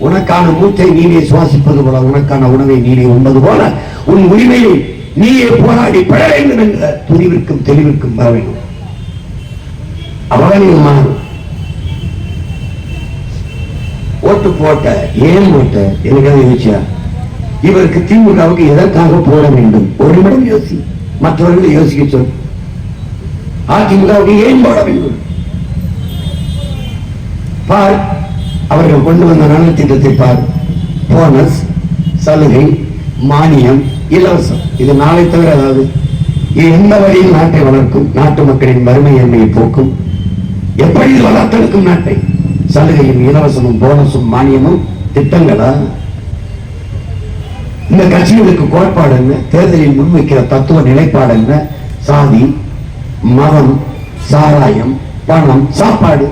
உனக்கான மூச்சை நீனே சுவாசிப்பது போல, உனக்கான உணவை நீனே உண்பது போல, உன் உரிமையை நீயே போராடி பெற வேண்டும் என்ற துணிவிற்கும் தெளிவிற்கும் வர வேண்டும். அவர்கள் மாறும். ஓட்டு போட்ட ஏன் போட்ட எனக்காக யோசிச்சா, இவருக்கு திமுகவுக்கு எதற்காக போட வேண்டும்? ஒரு நிமிடம் யோசி, மற்றவர்களை யோசிக்க சொல். அதிமுகவுக்கு ஏன் போட வேண்டும்? பார், அவர்கள் கொண்டு வந்த நலத்திட்டத்தை பார். போனஸ், சலுகை, மானியம், இலவசம். இது நாளை தவிர அதாவது இது எந்த வழியில் நாட்டை வளர்க்கும்? நாட்டு மக்களின் வறுமையின்மையை போக்கும். எப்படி வளர்த்தெடுக்கும் நாட்டை? சலுகையும் இலவசமும் போனஸும் மானியமும் திட்டங்களா? இந்த கட்சிகளுக்கு கோட்பாடு என்ன? தேர்தலில் முன்வைக்கிற தத்துவ நிலைப்பாடு என்ன? சாதி, மதம், சாராயம், பணம், சாப்பாடு.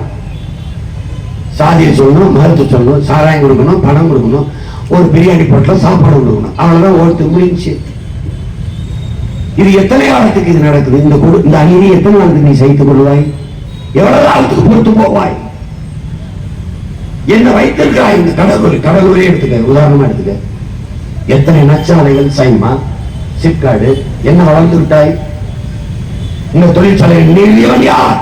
சாதியை சொல்லணும், மதத்தை சொல்லணும், சாராயம் கொடுக்கணும், பணம் கொடுக்கணும், ஒரு பிரியாணி போட்டல சாப்பாடு கொடுக்கணும், அவ்வளவுதான் ஓட்டு முடிஞ்சு. இது எத்தனை காலத்துக்கு இது நடக்குது? இந்த அநீதி எத்தனை நாளுக்கு நீ சகித்துக் கொள்வாய்? எவ்வளவு காலத்துக்கு பொறுத்து போவாய்? என்ன வைத்திருக்கிறாய்? இந்த கடலூரே எடுத்துக்க, உதாரணமா எடுத்துக்க. எத்தனை நச்சாலைகள், சைமா, சிப்காடு, என்ன வளர்ந்து விட்டாய்? இந்த தொழிற்சாலை நிறுவியவன் யார்?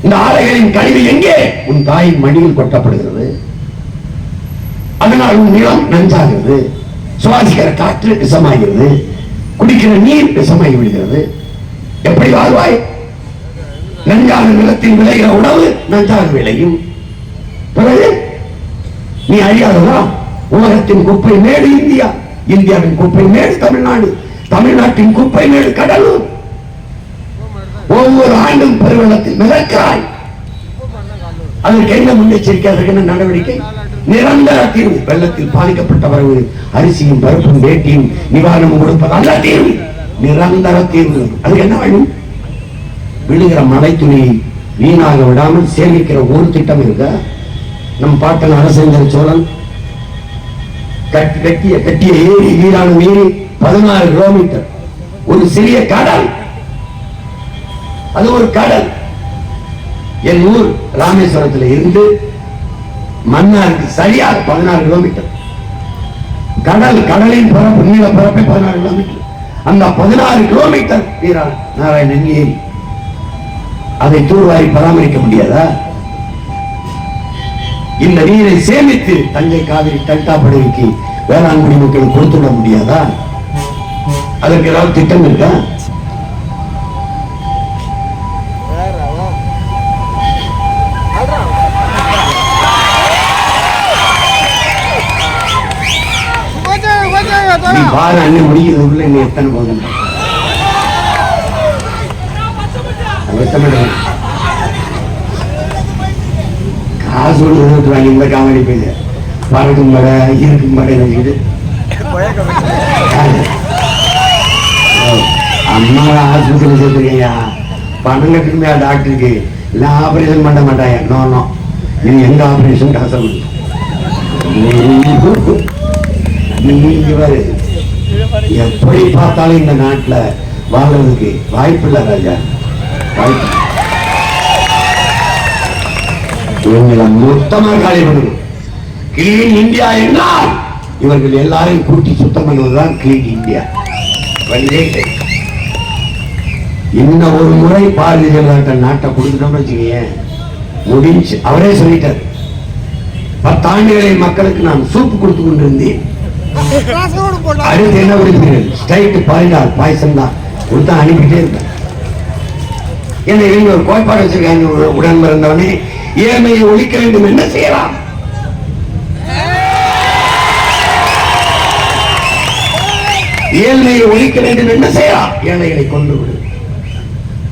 இந்த ஆலைகளின் கழிவு எங்கே? உன் தாயின் மடியில் கொட்டப்படுகிறது. அதனால் உன் நிலம் நஞ்சாகிறது, சுவாசிக்கிற காற்று விஷமாகிறது, குடிக்கிற நீர் விஷமாகி விடுகிறது. எப்படி வாழ்வாய்? நஞ்சான நிலத்தில் விளைகிற உணவு நஞ்சாக விளையும். பிறகு நீ அழியாததா? உலகத்தின் குப்பை மேடு இந்தியா, இந்தியாவின் குப்பை மேடு தமிழ்நாடு, தமிழ்நாட்டின் குப்பை மேடு கடலூர். ஒவ்வொரு ஆண்டும் பெருவெள்ளத்தில் மிதக்கிறாய். அதற்கு என்ன முன்னெச்சரிக்கை? அதற்கு என்ன நடவடிக்கை? நிரந்தர தீர்வு. வெள்ளத்தில் பாதிக்கப்பட்டவர்கள் அரிசியும் பருப்பும் வேட்டியும் நிவாரணம் கொடுப்பது அல்ல தீர்வு, நிரந்தர தீர்வு. அதுக்கு என்ன வழி? விழுகிற மழை துணியை வீணாக விடாமல் சேமிக்கிற ஒரு திட்டம் இருக்க. நம் பாட்டன் அரசேந்திர சோழன் கட்டிய ஏரி வீரான ஏரி 16 கிலோமீட்டர், ஒரு சிறிய கடல். அது ஒரு கடல். என் ஊர் ராமேஸ்வரத்தில் இருந்து மன்னாருக்கு சரியாக 16 கிலோமீட்டர் கடல். கடலின் பரப்பு, நீள பரப்பை 16 கிலோமீட்டர். அந்த 16 கிலோமீட்டர் வீரான நாராயணன் ஏரி. அதை தூர்வாரி பராமரிக்க முடியாதா? இந்த நீரை சேமித்து தஞ்சை காவிரி டெல்டா படுகைக்கு வேளாண்குடி மக்கள் கொடுத்துட முடியாதா? அதற்கு ஏதாவது திட்டம் இருக்கா? வார அண்ணன் முடிக்கிறதுக்குள்ள இன்னும் எத்தனை போதும்? காசு வாங்கி இந்த காமெடி போயிடு பறக்கும் படை இருக்கும் படை நினைக்கிட்டு அம்மா ஆஸ்பத்திரி சேர்த்துக்கையா, பணம் கட்டுமையா டாக்டருக்கு இல்ல ஆபரேஷன் பண்ண மாட்டாயா? நோ, நீ எங்க ஆபரேஷன் காசு நீங்க பாரு. எப்படி பார்த்தாலும் இந்த நாட்டுல வாழ்றதுக்கு வாய்ப்பு இல்லை ராஜா, வாய்ப்பு. இவங்களை மொத்தமா காலி பண்ணணும். கிளீன் இந்தியா என்றால் இவர்கள் எல்லாரையும் கூட்டி சுத்தம் பண்ணுவதுதான் கிளீன் இந்தியா. இன்னும் ஒரு முறை பாரதிய ஜனதா நாட்டை கொடுத்துட்டோம்னு வச்சுக்கீங்க, முடிஞ்சு. அவரே சொல்லிட்டார், 10 ஆண்டுகளில் மக்களுக்கு நான் சூப்பு கொடுத்து கொண்டிருந்தேன். அடுத்து என்ன கொடுப்பீர்கள்? ஸ்ட்ரைட் பாய்டால் பாய்சன் தான் கொடுத்தா அனுப்பிட்டே இருப்பேன். ஏன்னா இவங்க ஒரு கோட்பாடு வச்சிருக்காங்க, உடன் பிறந்தவனே ஏழ்மையை ஒழிக்க வேண்டும். என்ன செய்யலாம்? ஏழ்மையை ஒழிக்க வேண்டும். என்ன செய்யலாம்? ஏழைகளை கொண்டு விடு.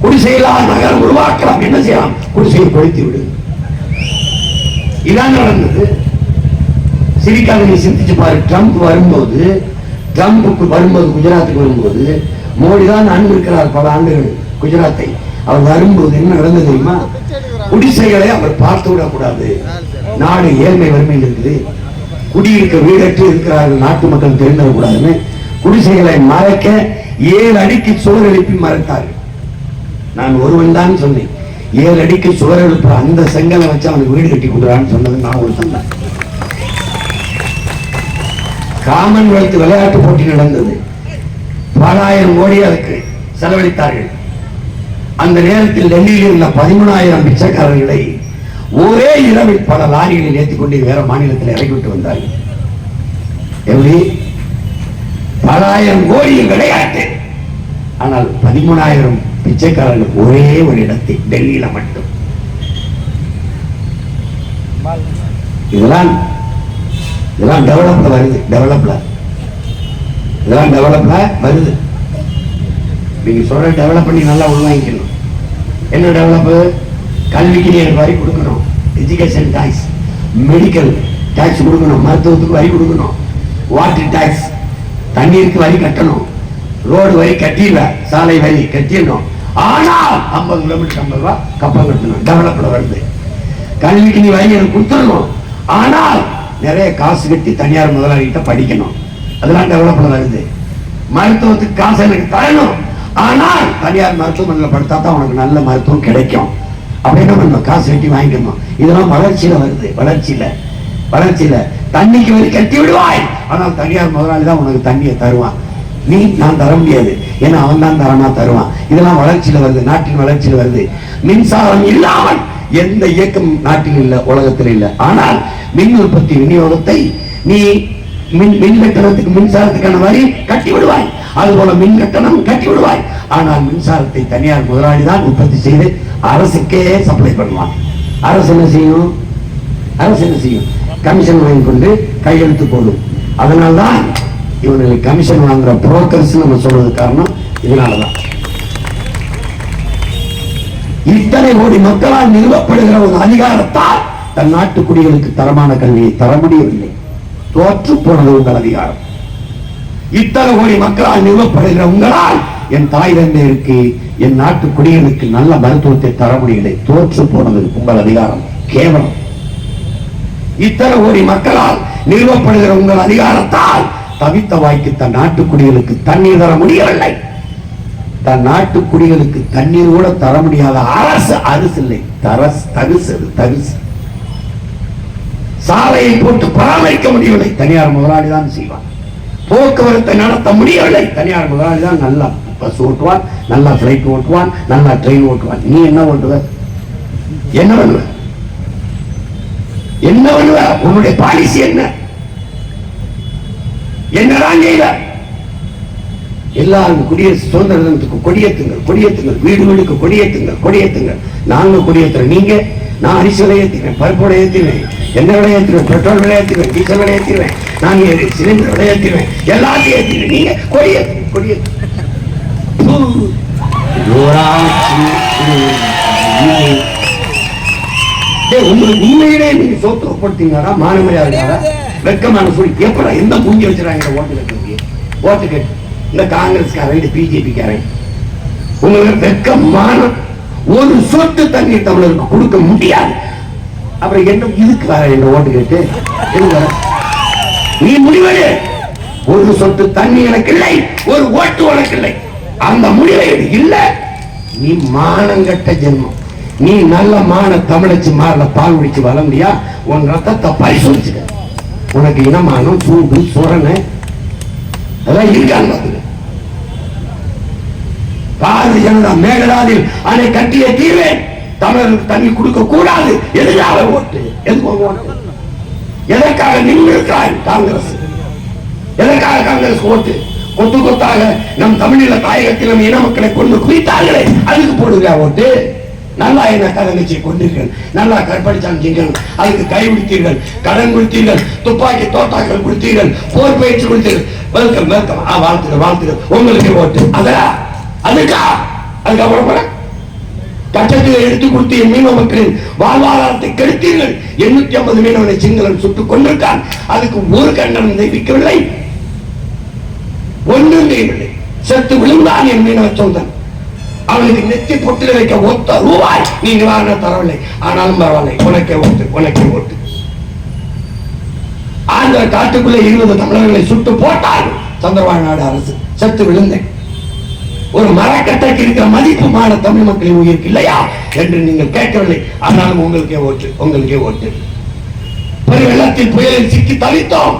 குடிசையிலா நகரம் உருவாக்கலாம். என்ன செய்யலாம்? குடிசையை கொளுத்தி விடு. இதான் நடந்தது. சிரிக்காக நீ சிந்திச்சு பாரு. ட்ரம்ப் வரும்போது குஜராத்துக்கு வரும்போது மோடி தான் அனுப்பியிருக்கிறார் பல ஆண்டுகள் குஜராத்தை. அவர் வரும்போது என்ன நடந்தது தெரியுமா? குடிசைகளை அவர் பார்த்து விடக்கூடாது. நாடு ஏழ்மை வறுமையில் இருக்குது, குடியிருக்க வீடற்று இருக்கிறார்கள், நாட்டு மக்கள் தெரிந்துவிடக்கூடாதுன்னு குடிசைகளை மறைக்க 7 அடிக்கு சுவர் எழுப்பி மறைத்தார்கள். நான் ஒருவன் தான் சொன்னேன், 7 அடிக்கு சுவர் எழுப்புற அந்த செங்கலை வச்சு அவனுக்கு வீடு கட்டி கொடுறான்னு சொன்னது நான் ஒரு சொன்னேன். காமன்வெல்த் விளையாட்டு போட்டி நடந்தது. பல ஆயிரம் கோடி அதுக்கு செலவழித்தார்கள். அந்த நேரத்தில் டெல்லியில் இருந்த 13,000 பிச்சைக்காரர்களை ஒரே இரவில் பல லாரிகளில் ஏற்றிக் கொண்டு வேற மாநிலத்தில் இறக்கிவிட்டு வந்தார்கள். எப்படி? பல ஆயிரம் கோடி விளையாட்டு, ஆனால் 13,000 பிச்சைக்காரர்கள் ஒரே ஒரு இடத்தில் டெல்லியில மட்டும். இதெல்லாம் டெவலப்ல வருது. இதெல்லாம் டெவலப்ல வருது. நீங்க சொல்ற டெவலப் பண்ணி நல்லா உள்வாங்கிக்கணும். என்ன டெவலப்? கல்விக்கு நீங்க வரி கொடுக்கணும், எஜுகேஷன் டாக்ஸ், மெடிக்கல் டாக்ஸ் கொடுக்கணும், மருத்துவத்துக்கு வரி கொடுக்கணும், வாட்டர் டாக்ஸ், தண்ணீருக்கு வரி கட்டணும், ரோடு வரி கட்டிடல, சாலை வரி கட்டிடணும். ஆனால் 50 கிலோமீட்டர் 50 ரூபாய் கப்பல் கட்டணும். டெவலப்ல வருது. கல்விக்கு நீ வரி கொடுத்துடணும், ஆனால் நிறைய காசு கட்டி தனியார் முதலாளிகிட்ட படிக்கணும். அதெல்லாம் டெவலப்ல வருது. மருத்துவத்துக்கு காசு எனக்கு தரணும், ஆனால் தனியார் மருத்துவமனையில் படுத்தா தான் உனக்கு நல்ல மருத்துவம் கிடைக்கும். அப்படின்னு நம்ம காசு கட்டி வாங்கிக்கணும். இதெல்லாம் வளர்ச்சியில வருது. வளர்ச்சியில தண்ணிக்கு வரி கட்டி விடுவாய், ஆனால் தனியார் முதலாளி தான் உனக்கு தண்ணியை தருவான். நான் தர முடியாது, ஏன்னா அவன் தான் தரமா தருவான். இதெல்லாம் வளர்ச்சியில வருது, நாட்டின் வளர்ச்சியில வருது. மின்சாரம் இல்லாமல் எந்த இயக்கம் நாட்டில் இல்ல, உலகத்தில் இல்ல. ஆனால் மின் உற்பத்தி விநியோகத்தை நீ மின் கட்டணத்துக்கு மின்சாரத்துக்கான வரி கட்டி விடுவாய், அதுபோல மின் கட்டணம் கட்டி விடுவாய். ஆனால் மின்சாரத்தை தனியார் முதலாளி தான் உற்பத்தி செய்து அரசுக்கே சப்ளை பண்ணுவான். அரசு என்ன செய்யும்? கமிஷன் வாங்கி கொண்டு கையெழுத்து போடும். அதனால்தான் இவங்களுக்கு கமிஷன் வாங்குற புரோக்கர்ஸ் நம்ம சொல்றது காரணம் இதனாலதான். இத்தனை கோடி மக்களால் நிறுவப்படுகிற ஒரு அதிகாரத்தால் தன் நாட்டு குடிகளுக்கு தரமான கல்வியை தர முடியவில்லை. தோற்று போனது உங்கள் அதிகாரம். இத்தனை கோடி மக்களால் நிறுவப்படுகிற உங்களால் என் தாய் தந்தையருக்கு, என் நாட்டு குடிகளுக்கு நல்ல மருத்துவத்தை தர முடியலை. தோற்று போனது உங்கள் அதிகாரம். கேவலம். இத்தனை கோடி மக்களால் நிறுவப்படுகிற உங்கள் அதிகாரத்தால் தவித்த வாய்க்கு தன் நாட்டு குடிகளுக்கு தண்ணீர் தர முடியவில்லை. தன் நாட்டு குடிகளுக்கு தண்ணீர் கூட தர முடியாத அரசு இல்லை, தரிசு. சாலையை போட்டு பராமரிக்க முடியவில்லை, தனியார் முதலாளி தான் செய்வான். போக்குவரத்தை நடத்த முடியவில்லை, தனியார் முதலாளி தான். நல்லா பஸ் ஓட்டுவான், நல்லா பிளைட் ஓட்டுவான், நல்லா ட்ரெயின் ஓட்டுவான். நீ என்ன ஓட்டுவ? என்ன பண்ணுவ? உன்னுடைய பாலிசி என்னதான் செய்த? எல்லாரும் குடியரசு சுதந்திர தினத்துக்கு கொடியேற்றுங்கள், வீடு வீடுக்கு கொடியேற்றுங்கள். நாங்க கொடியேற்றுறோம். நீங்க? நான் அரிசி விலை ஏற்றுவேன், பருப்பு விலை ஏற்றுவேன், எண்ணெய் விலை ஏற்றுவேன், பெட்ரோல் விலை ஏற்றுவேன், டீசல் விலை ஏற்றுவேன், நான் சிலிண்டர் விலை ஏற்றுவேன், எல்லாத்தையும் ஏற்றுவேன். நீங்க கொடியேற்று. உங்களுக்கு உண்மையிலே நீங்க சோத்துப்படுத்தீங்களா? மானமரியாதை வெக்கமான சொல்லி எப்படா எந்த மூஞ்சி வச்சுறாங்க? ஓட்டு கேட்டு இந்த காங்கிரஸ்காரன், இந்த பிஜேபிக்காரன், உங்களுக்கு வெக்கமான ஒரு சொட்டு தண்ணீர் தமிழருக்கு கொடுக்க முடியாது. அப்புறம் என்ன இதுக்கு வர என்ற ஓட்டு கேட்டு நீ முடிவெடு. ஒரு சொட்டு தண்ணி எனக்கு இல்லை, ஒரு ஓட்டு உனக்கு இல்லை. அந்த முடிவை இல்ல, நீ மானங்கட்ட ஜென்மம். நீ நல்ல மான தமிழச்சு மாறல பால் குடிச்சு வர முடியா? உன் ரத்தத்தை பரிசோதிச்சுக்க. உனக்கு இனமானம், சூடு, சுரணை அதெல்லாம் இருக்கான்னு பாரதிய ஜனதா மேகதாதில் அணை கட்டிய தீர்வேன். தமிழர்களுக்கு தண்ணி கொடுக்க கூடாது. எதுக்காக ஓட்டு? எதற்காக நின்றிருக்கிறாய் காங்கிரஸ்? எதற்காக காங்கிரஸ் ஓட்டு? கொத்து கொத்தாக நம் தமிழீழ தாயகத்தில் நம் இன மக்களை கொண்டு குவித்தார்களே, அதுக்கு போடுங்க ஓட்டு. நல்லா என்ன கதங்கச்சியை கொண்டீர்கள், நல்லா கற்பழிச்சாங்க, அதுக்கு கை கொடுத்தீர்கள், கடன் கொடுத்தீர்கள், துப்பாக்கி தோட்டாக்கள் கொடுத்தீர்கள், போர் பயிற்சி கொடுத்தீர்கள். வெல்கம் வெல்கம், வாழ்த்துக்கள் உங்களுக்கு ஓட்டு. அதுக்கப்புறம் கட்டத்தில் எடுத்து கொடுத்து மீனவ மக்களின் வாழ்வாதாரத்தை கெடுத்தீர்கள். 850 மீனவனை சிங்களன் சுட்டுக் கொண்டிருக்கான். அதுக்கு ஒரு கண்டனம் தெரிவிக்கவில்லை, ஒன்றும் செய்யவில்லை. செத்து விழுந்தான் என் மீனவ சொந்தன். அவனுக்கு நெத்தி பொட்டில வைக்க ஒத்த ரூபாய் நீ நிவாரணம் தரவில்லை. ஆனாலும் பரவாயில்லை, உனக்கே ஓட்டு. ஆந்திர காட்டுக்குள்ளே 20 தமிழர்களை சுட்டு போட்டால் சந்திரபாபு நாயுடு அரசு. செத்து விழுந்தேன். ஒரு மரக்கட்டைக்கு இருக்கிற மதிப்புமான தமிழ் மக்களின் உயிருக்கு இல்லையா என்று நீங்கள் கேட்கவில்லை. ஆனாலும் உங்களுக்கே ஓட்டு, உங்களுக்கே ஓட்டு. வெள்ளத்தில் புயலில் சிக்கி தவித்தோம்.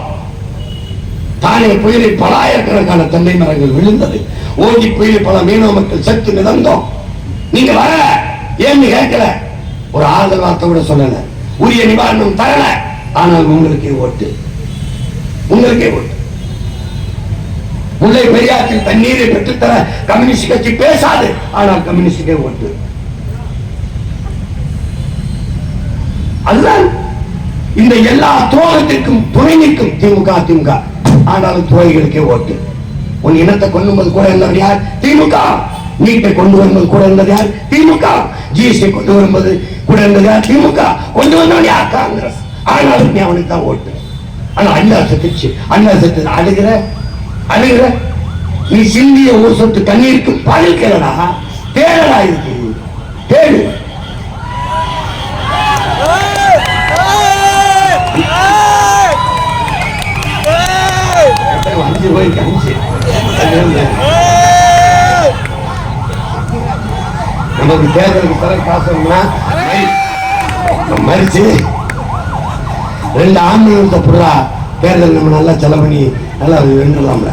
தானே புயலில் பல ஆயிரக்கணக்கான தென்னை மரங்கள் விழுந்தது. ஓங்கி புயலில் பல மீனவ மக்கள் செத்து மிதந்தோம். நீங்க வர ஏன்னு கேட்கல, ஒரு ஆறுதல் வார்த்தை கூட சொல்லல, உரிய நிவாரணம் தரல. ஆனால் உங்களுக்கே ஓட்டு, உங்களுக்கே ஓட்டு. முல்லை பெரியாற்றில் தண்ணீரை பெற்றுத்தர கம்யூனிஸ்ட் கட்சி பேசாது, ஆனால் கம்யூனிஸ்டுக்கே ஓட்டு. அதுதான் இந்த எல்லா துரோகத்திற்கும் துணை நிற்கும் திமுக. திமுக ஆனாலும் துறைகளுக்கே ஓட்டு. உன் இனத்தை கொண்டு கூட இருந்தவர் யார்? திமுக. நீட்டை கொண்டு வரும்போது கூட இருந்தது யார்? திமுக. ஜிஎஸ்டி கொண்டு வரும்போது கூட இருந்தது யார்? திமுக. கொண்டு வந்தவன் யார்? காங்கிரஸ். ஆனாலும் நீ அவனுக்கு தான் ஓட்டு. ஆனா அண்ணா செத்துச்சு, அண்ணா செத்து அழுகிற அழுகிற. நீ சிந்திய ஒரு சொட்டு தண்ணீருக்கு பதில் கேளடா, தேடடா இருக்கு, தேடு. நமக்கு தேர்தலுக்கு தர காசுனா மறிச்சு 2 ஆம்புலன்ஸை புறா தேர்தல் நம்ம நல்லா செலவு பண்ணி நல்லா வென்றலாம்ல.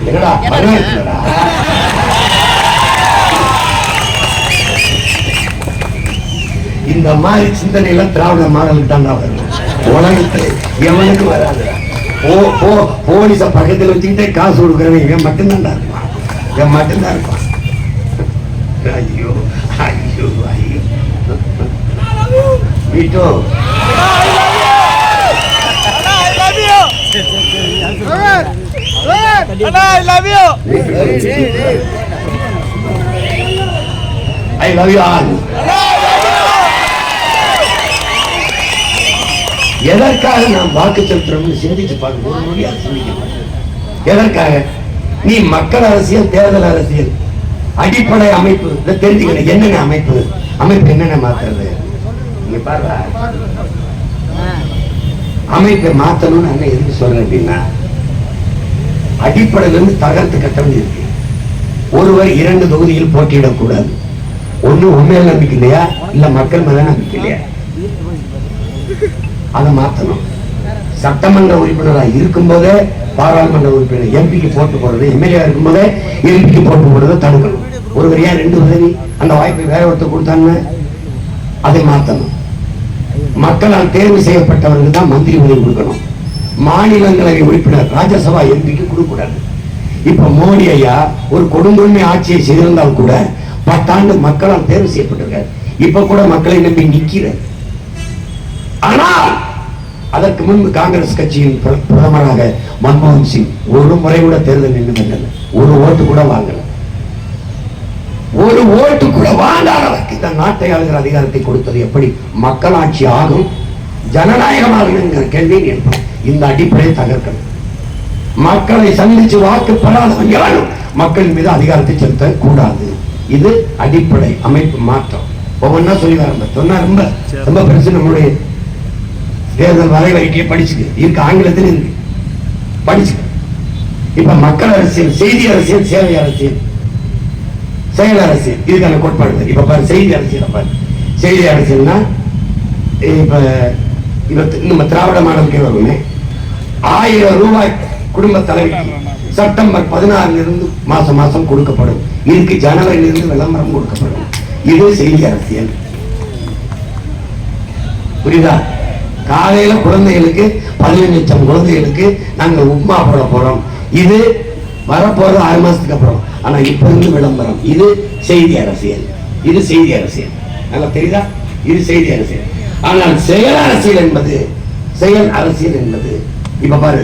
என்னடா பண்ணடா இந்த மாதிரி சிந்தனையில திராவிட மாடலுக்கு தான் வரணும். உலகத்துல எவனுக்கு வராது. போலீஸ பக்கத்தில் வச்சுக்கிட்டே காசு கொடுக்குறவன் இவன் மட்டும்தான் இருப்பான், இவன் மட்டும்தான் இருப்பான். ஐயோ ஐயோ ஐயோ veto I love you all. எதற்காக நாம் வாக்கு செலுத்துறோம்னு சிந்திச்சு பார்க்க முடியாது. எதற்காக? நீ மக்கள் அரசியல், தேர்தல் அரசியல், அடிப்படை அமைப்பு தெரிஞ்சுக்கணும். என்னென்ன அமைப்பு அமைப்பு என்னென்ன மாத்துறது? நீங்க பாருங்க, அமைப்பை மாத்தணும்னு என்ன எதுக்கு சொல்றேன் அப்படின்னா, அடிப்படையில இருந்து தகர்த்து கட்டணும் இருக்கு. ஒருவர் 2 தொகுதியில் போட்டியிடக்கூடாது. ஒண்ணு உண்மையில நம்பிக்கை இல்லையா, இல்ல மக்கள் மேல நம்பிக்கை இல்லையா, அதை மாத்தணும். சட்டமன்ற உறுப்பினராக இருக்கும் போதே பாராளுமன்ற உறுப்பினர் எம்பிக்கு போட்டு போடுறது, எம்எல்ஏ இருக்கும் போதே எம்பிக்கு போட்டு போடுறதை தடுக்கணும். ஒருவர் ஏன் 2 உதவி அந்த வாய்ப்பை வேற ஒருத்தர் கொடுத்தாங்க, அதை மாத்தணும். மக்களால் தேர்வு செய்யப்பட்டவர்கள் தான் மந்திரி உதவி கொடுக்கணும். மாநிலங்களவை உறுப்பினர் ராஜ்யசபா எம்பிக்கு கொடுக்கூடாது. இப்ப மோடி ஐயா ஒரு கொடுங்கொன்மை ஆட்சியை செய்திருந்தால் கூட 10 ஆண்டு மக்களால் தேர்வு செய்யப்பட்டிருக்காரு. இப்ப கூட மக்களை நம்பி நிற்கிறார். ஆனால் அதற்கு முன்பு காங்கிரஸ் கட்சியின் பிரதமராக மன்மோகன் சிங் ஒரு முறை கூட தேர்தல் நின்று ஒரு ஓட்டு கூட வாங்கல. ஒரு ஓட்டு கூட வாங்காதவருக்கு இந்த நாட்டை ஆளுகிற அதிகாரத்தை கொடுத்தது எப்படி மக்களாட்சி ஆகும், ஜனநாயகமாக கேள்வி எழுப்பணும். இந்த அடிப்படையை தகர்க்கணும். மக்களை சந்திச்சு வாக்கு பெறாதவன் யாரும் மக்களின் மீது அதிகாரத்தை செலுத்த கூடாது. இது அடிப்படை அமைப்பு மாற்றம். ஒவ்வொன்னா சொல்லி வர சொன்னா ரொம்ப ரொம்ப பெருசு. நம்மளுடைய தேர்தல் வரை வைக்கிய படிச்சுக்கு இருக்கு, ஆங்கிலத்தில் இருக்கு, படிச்சுக்க. இப்ப மக்கள் அரசியல், செய்தி அரசியல், சேவை அரசியல், செயல் அரசியல், இதுக்கான கோட்பாடு. இப்ப பாரு செய்தி அரசியல். பாரு செய்தி அரசியல்னா இப்ப நம்ம திராவிட மாடலுக்கே வருமே. 1000 ரூபாய் குடும்ப தலைவிக்கு செப்டம்பர் 16 மாசம் மாசம் கொடுக்கப்படும். இதுக்கு ஜனவரியிலிருந்து விளம்பரம் கொடுக்கப்படும். இது செய்தி அரசியல். புரியுதா? காலையில குழந்தைகளுக்கு 15 லட்சம் குழந்தைகளுக்கு நாங்கள் உப்மா போட போறோம். இது வரப்போறது 6 மாசத்துக்கு அப்புறம். ஆனா இப்ப இருந்து விளம்பரம். இது செய்தி அரசியல். இது செய்தி அரசியல். நல்லா தெரியுதா? இது செய்தி அரசியல். ஆனால் செயல் அரசியல் என்பது, செயல் அரசியல் என்பது இப்ப பாரு,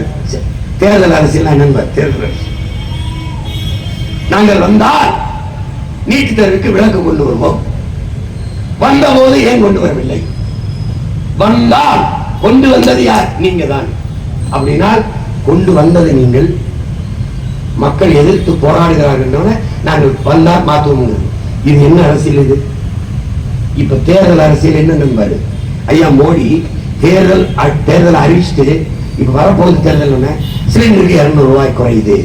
தேர்தல் அரசியல் என்னன்னு தேர்தல் அரசியல். நாங்கள் வந்தால் நீட் தேர்வுக்கு விலக்கு கொண்டு வருவோம். வந்த போது ஏன் கொண்டு வரவில்லை? வந்தால் கொண்டு வந்தது யார்? நீங்க தான். அப்படின்னா கொண்டு வந்தது நீங்கள். மக்கள் எதிர்த்து போராடுகிறார்கள். நாங்கள் வந்தால் மாற்றுவோம். இது என்ன அரசியல்? இது இப்ப தேர்தல் அரசியல் என்ன நண்பாரு? ஐயா மோடி தேர்தல் அறிவிச்சுட்டு இப்ப வரப்போகுது தேர்தல், சிலிண்டருக்கு 200 ரூபாய் குறையுது.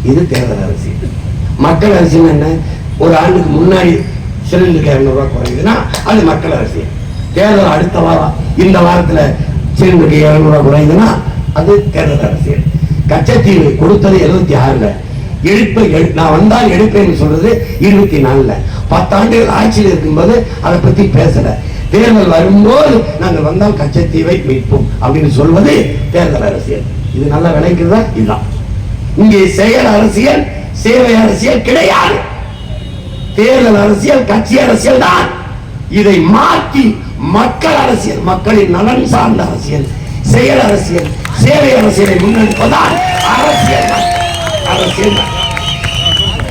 இது தேர்தல் அரசியல். மக்கள் அரசியல் என்ன? ஒரு ஆண்டுக்கு முன்னாடி சிலிண்டருக்கு 200 ரூபாய் குறையுதுன்னா அது மக்கள் அரசியல். தேர்தல் அடுத்த வாரம், இந்த வாரத்துல சிலிண்டருக்கு 200 ரூபாய் குறையுதுன்னா அது தேர்தல் அரசியல். கச்சத்தீவு கொடுத்தது 76ல, நான் வந்தால் எடுப்பேன்னு சொல்றது 24ல. 10 ஆண்டுகள் ஆட்சியில் இருக்கும்போது அதை பத்தி பேசல. தேர்தல் வரும்போது நாங்கள் வந்தால் கச்சத்தீவை மீட்போம் அப்படின்னு சொல்வது தேர்தல் அரசியல். இது நல்லா விளைக்குதா? இதுதான் இங்கே செயல் அரசியல், சேவை அரசியல் கிடையாது. தேர்தல் அரசியல், கட்சி அரசியல் தான். இதை மாற்றி மக்கள் அரசியல், மக்களின் நலன் சார்ந்த அரசியல், செயல் அரசியல், சேவை அரசியலை முன்னெடுப்பதால் அரசியல். அரசியல்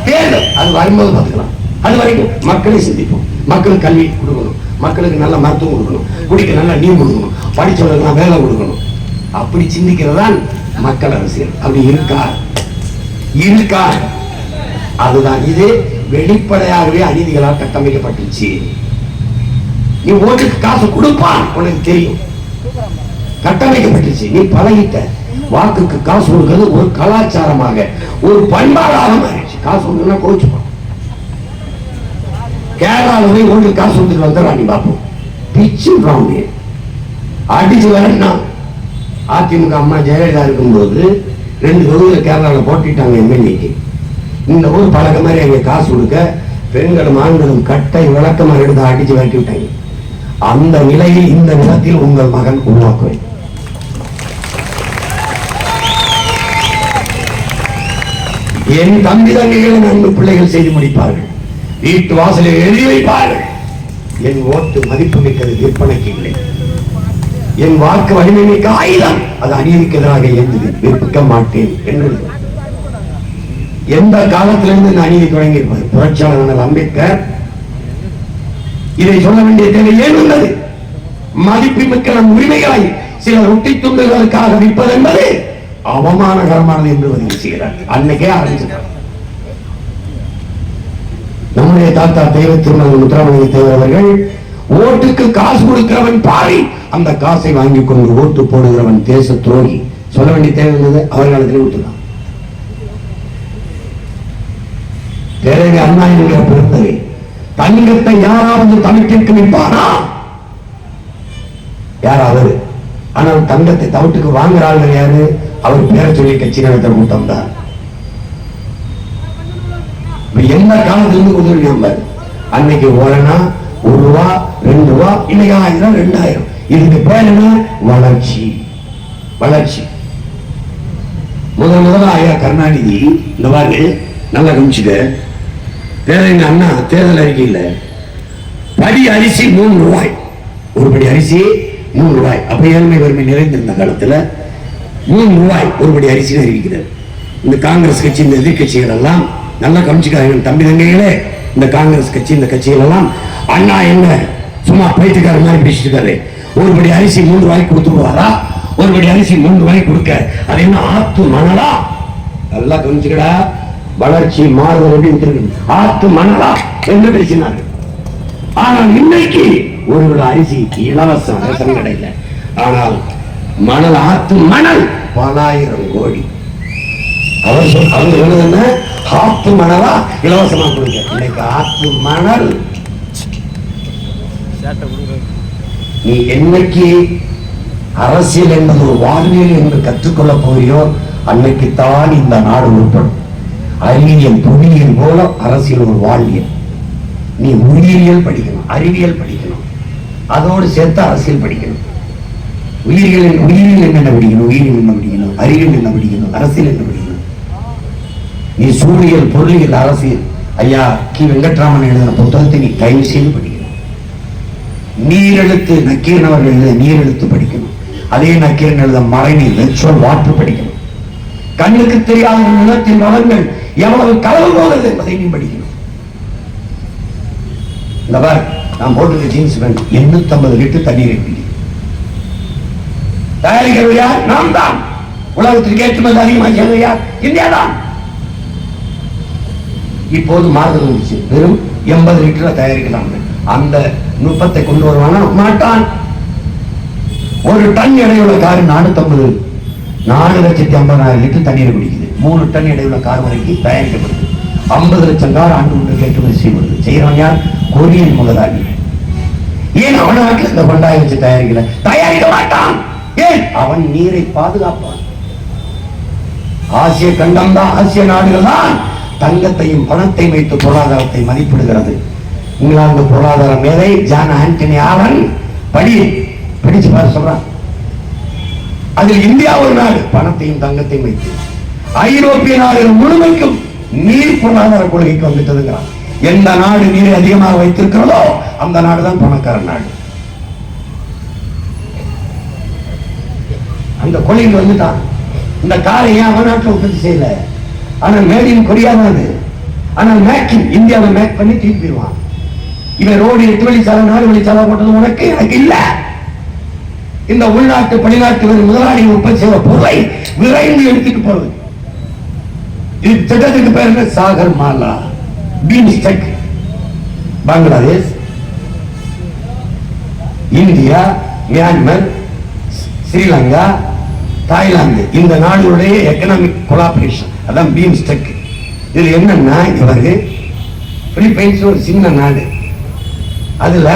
தேர்தல் அது வரும்போது பார்த்துக்கலாம். அது வரைக்கும் மக்களை சிந்திப்போம். மக்களுக்கு கல்வி கொடுக்கணும், மக்களுக்கு நல்ல மருத்துவம் கொடுக்கணும், குடிக்க நல்ல நீர் கொடுக்கணும், படிச்சவர்களுக்கு வேலை கொடுக்கணும். அப்படி சிந்திக்கிறதான் மக்கள் அரசியல். அப்படி இருக்கா? இருக்கா? அதுதான். இது வெளிப்படையாகவே அநீதிகளால் கட்டமைக்கப்பட்டுச்சு. நீ ஓட்டுக்கு காசு கொடுப்பான், உனக்கு தெரியும். கட்டமைக்கப்பட்டுச்சு. நீ பழகிட்ட. வாக்குக்கு காசு கொடுக்கிறது ஒரு கலாச்சாரமாக, ஒரு பண்பாடாக மாறிடுச்சு. காசு கொடுக்கணும்னா கோச்சுப்பான். கேரளாவில் போய் ஓட்டுக்கு காசு கொடுத்துட்டு வந்துடுறான். நீ பார்ப்போம், பிச்சு அடிச்சு வரனா. அதிமுக அம்மா ஜெயலலிதா இருக்கும்போது 2 தொகுதியில் கேரளாவில் போட்டிட்டாங்க எம்எல்ஏக்கு. இந்த ஊர் பழக்க மாதிரி அங்கே காசு கொடுக்க பெண்களும் ஆண்களும் கட்டை விளக்கமாக எடுத்து அடிச்சு விரட்டி விட்டாங்க. அந்த நிலையில் இந்த நிலத்தில் உங்கள் மகன் உருவாக்குவேன். என் தம்பி தங்கைகளும் அன்பு பிள்ளைகள் செய்து முடிப்பார்கள். வீட்டு வாசலில் எழுதி வைப்பார்கள். என் ஓட்டு மதிப்பு மிக்கது, விற்பனைக்கு இல்லை. என் வாக்கு வலிமை மிக்க ஆயுதம், அது அநீதிக்கு எதிராக இயங்குது, விற்க மாட்டேன் என்று. எந்த காலத்திலிருந்து இந்த அநீதி தொடங்கியிருப்பது? புரட்சியாளர் அம்பேத்கர் இதை சொல்ல வேண்டிய தேவை ஏன் உள்ளது? மதிப்பு மிக்க நம் உரிமைகளை சில ரொட்டி துண்டுகளுக்காக விற்பது என்பது அவமானகரமானது என்று பதிவு செய்கிறார். அன்னைக்கே ஆரம்பிச்சிட்டார். நம்முடைய தாத்தா தெய்வ திருமணம் முத்துராமலிங்க தேவர் அவர்கள், ஓட்டுக்கு காசு கொடுக்கிறவன் பாரி, அந்த காசை வாங்கி கொண்டு ஓட்டு போடுகிறவன் தேச துரோகி சொல்ல வேண்டிய தேவை இருந்தது. அவர் காலத்திலே விட்டுதான். பேரவை அண்ணா என்கிற பிறந்தவை தங்கத்தை யாராவது தமிழ்க்கு நிற்பானா? யாராவது? ஆனால் தங்கத்தை தவிட்டுக்கு வாங்குற ஆளுநர் யாரு? அவர் பேரை சொல்லி கட்சி நடத்த கூட்டம் தான். எந்த காலத்திலிருந்து கொடுத்துருக்காங்க? அன்னைக்கு ஓரனா 1 ரூபா 2 ரூபா, இன்னைக்கு 1000 2000. இதுக்கு பேர் என்ன? வளர்ச்சி. வளர்ச்சி. முதல்ல ஐயா கருணாநிதி இந்த மாதிரி நல்லா கவனிச்சுக்க. பேரங்க அண்ணா தேர்தல் அறிக்கையில் படி அரிசி 3 ரூபாய், ஒரு படி அரிசி 3 ரூபாய். அப்ப ஏழ்மை வறுமை நிறைந்திருந்த காலத்துல 3 ரூபாய் ஒரு படி அரிசி அறிவிக்கிறார். இந்த காங்கிரஸ் கட்சி, இந்த எதிர்கட்சிகள் எல்லாம் நல்லா கவனிச்சுக்காங்க தம்பி தங்கைகளே. இந்த காங்கிரஸ் கட்சி, இந்த கட்சிகள் எல்லாம் அண்ணா என்ன சும்மா பைத்தியக்கார மாதிரி பிடிச்சிருக்காரு. ஒரு படி அரிசி 3 ரூபாய்க்கு கொடுத்துருவாரா? ஒரு படி அரிசி 3 ரூபாய்க்கு கொடுக்க அது என்ன ஆத்து மணலா? நல்லா கவனிச்சுக்கடா. வளர்ச்சி மாறுதல் எப்படி ஆத்து மணலா என்று பேசினார். ஆனால் இன்னைக்கு ஒரு கிலோ அரிசி இலவசம், ரேஷன் கடையில். ஆனால் மணல், ஆத்து மணல் பல ஆயிரம் கோடி. அவர் சொன்னது என்ன? ஆத்து மணலா இலவசமா கொடுக்க. இன்னைக்கு ஆத்து மணல். நீ என்னைக்கு அரசியல் என்பது ஒரு வாழ்வியல் என்று கற்றுக்கொள்ள போறியோ அன்னைக்கு தான் இந்த நாடு உட்படும். அறிவியல் பொறியியல் போல அரசியல் ஒரு வாழ்வியல். நீ உயிரியல் படிக்கணும், அறிவியல் படிக்கணும், அதோடு சேர்த்து அரசியல் படிக்கணும். உயிரியல் என்ன படிக்கணும்? உயிரியல் என்ன படிக்கணும்? அறிவியல் என்ன படிக்கணும்? அரசியல் என்ன படிக்கணும்? நீ சூழியல், பொருளியல், அரசியல் ஐயா கி வெங்கட்ராமன் எழுதின புத்தகத்தை நீ தயவு செய்து படிக்கணும். நீரெழுத்து நக்கீரன் அவர்கள் எழுத நீரெழுத்து படிக்கணும். அதே நக்கீரன் எழுத மறைநீர், லெக்சுவல் வாட்டர் படிக்கணும். கண்ணுக்கு தெரியாத நிலத்தின் வளங்கள் எவ்வளவு கலவு போகிறது என்பதை நீ படிக்கணும். இந்த பார், நான் போட்டிருக்க ஜீன்ஸ் பேண்ட் 850 லிட்டர் தண்ணீர் இருக்கு. தயாரிக்கிறது யார்? நாம் தான். உலகத்திற்கு ஏற்றுமதி அதிகமாக செய்வது யார்? இந்தியா தான். இப்போது மாறுதல் வந்துச்சு. வெறும் 80 லிட்டர் தயாரிக்கலாம். அந்த நுட்பத்தை கொண்டு வருவானா? மாட்டான். ஒரு டன் எடையுள்ள கார் 450 4,50,000 லிட்டர் தண்ணீர் குடிக்குது. 3 டன் இடையுள்ள கார் வரைக்கும் தயாரிக்கப்படுது. 50 லட்சம் கார் ஆண்டு ஒன்று ஏற்றுமதி செய்யப்படுது. செய்யறவன் யார்? கொரியன் முதலாளி. ஏன் அவன் நாட்டில் இந்த கொண்டாய் வச்சு தயாரிக்க மாட்டான்? ஏன்? அவன் நீரை பாதுகாப்பான். ஆசிய கண்டம் தான், ஆசிய நாடுகள் தான் தங்கத்தையும் பணத்தையும் வைத்து பொருளாதாரத்தை மதிப்பிடுகிறது. இங்கிலாந்து பொருளாதார மேதை ஜான் ஆண்டனி ஆலன் படிச்சு பாரு சொல்றான். அதில் இந்தியா ஒரு நாடு பணத்தையும் தங்கத்தையும் வைத்து, ஐரோப்பிய நாடுகள் முழுமைக்கும் நீர் பொருளாதார கொள்கைக்கு வந்துட்டதுங்கிறான். எந்த நாடு நீரை அதிகமாக வைத்திருக்கிறதோ அந்த நாடுதான் பணக்கார நாடு. அந்த கொள்கைக்கு வந்துட்டான். இந்த காரை ஏன் அவன் நாட்டில் உற்பத்தி செய்யல? ஆனால் மேட் இன் கொரியா தான் அது. ஆனால் மேக்கிங் இந்தியாவை மேக் பண்ணி தீர்ப்பிடுவான். இவன் ரோடு 8 வழிச்சாலை 4 வழிச்சாலை போட்டது உனக்கு எனக்கு இல்ல. இந்த உள்நாட்டு வெளிநாட்டு முதலாளி உற்பத்தி செய்த பொருளை விரைந்து எடுத்துட்டு போறது. இது திட்டத்துக்கு பேர் Sagar Mala BIMSTEC. Bangladesh, India, Myanmar, Sri Lanka, Thailand இந்த நாடுகளுடைய எக்கனாமிக் கொலாபரேஷன் அதான் பீம்ஸ்டெக். இது என்னன்னா, இவரு பிலிப்பைன்ஸ் ஒரு சின்ன நாடு. அதுல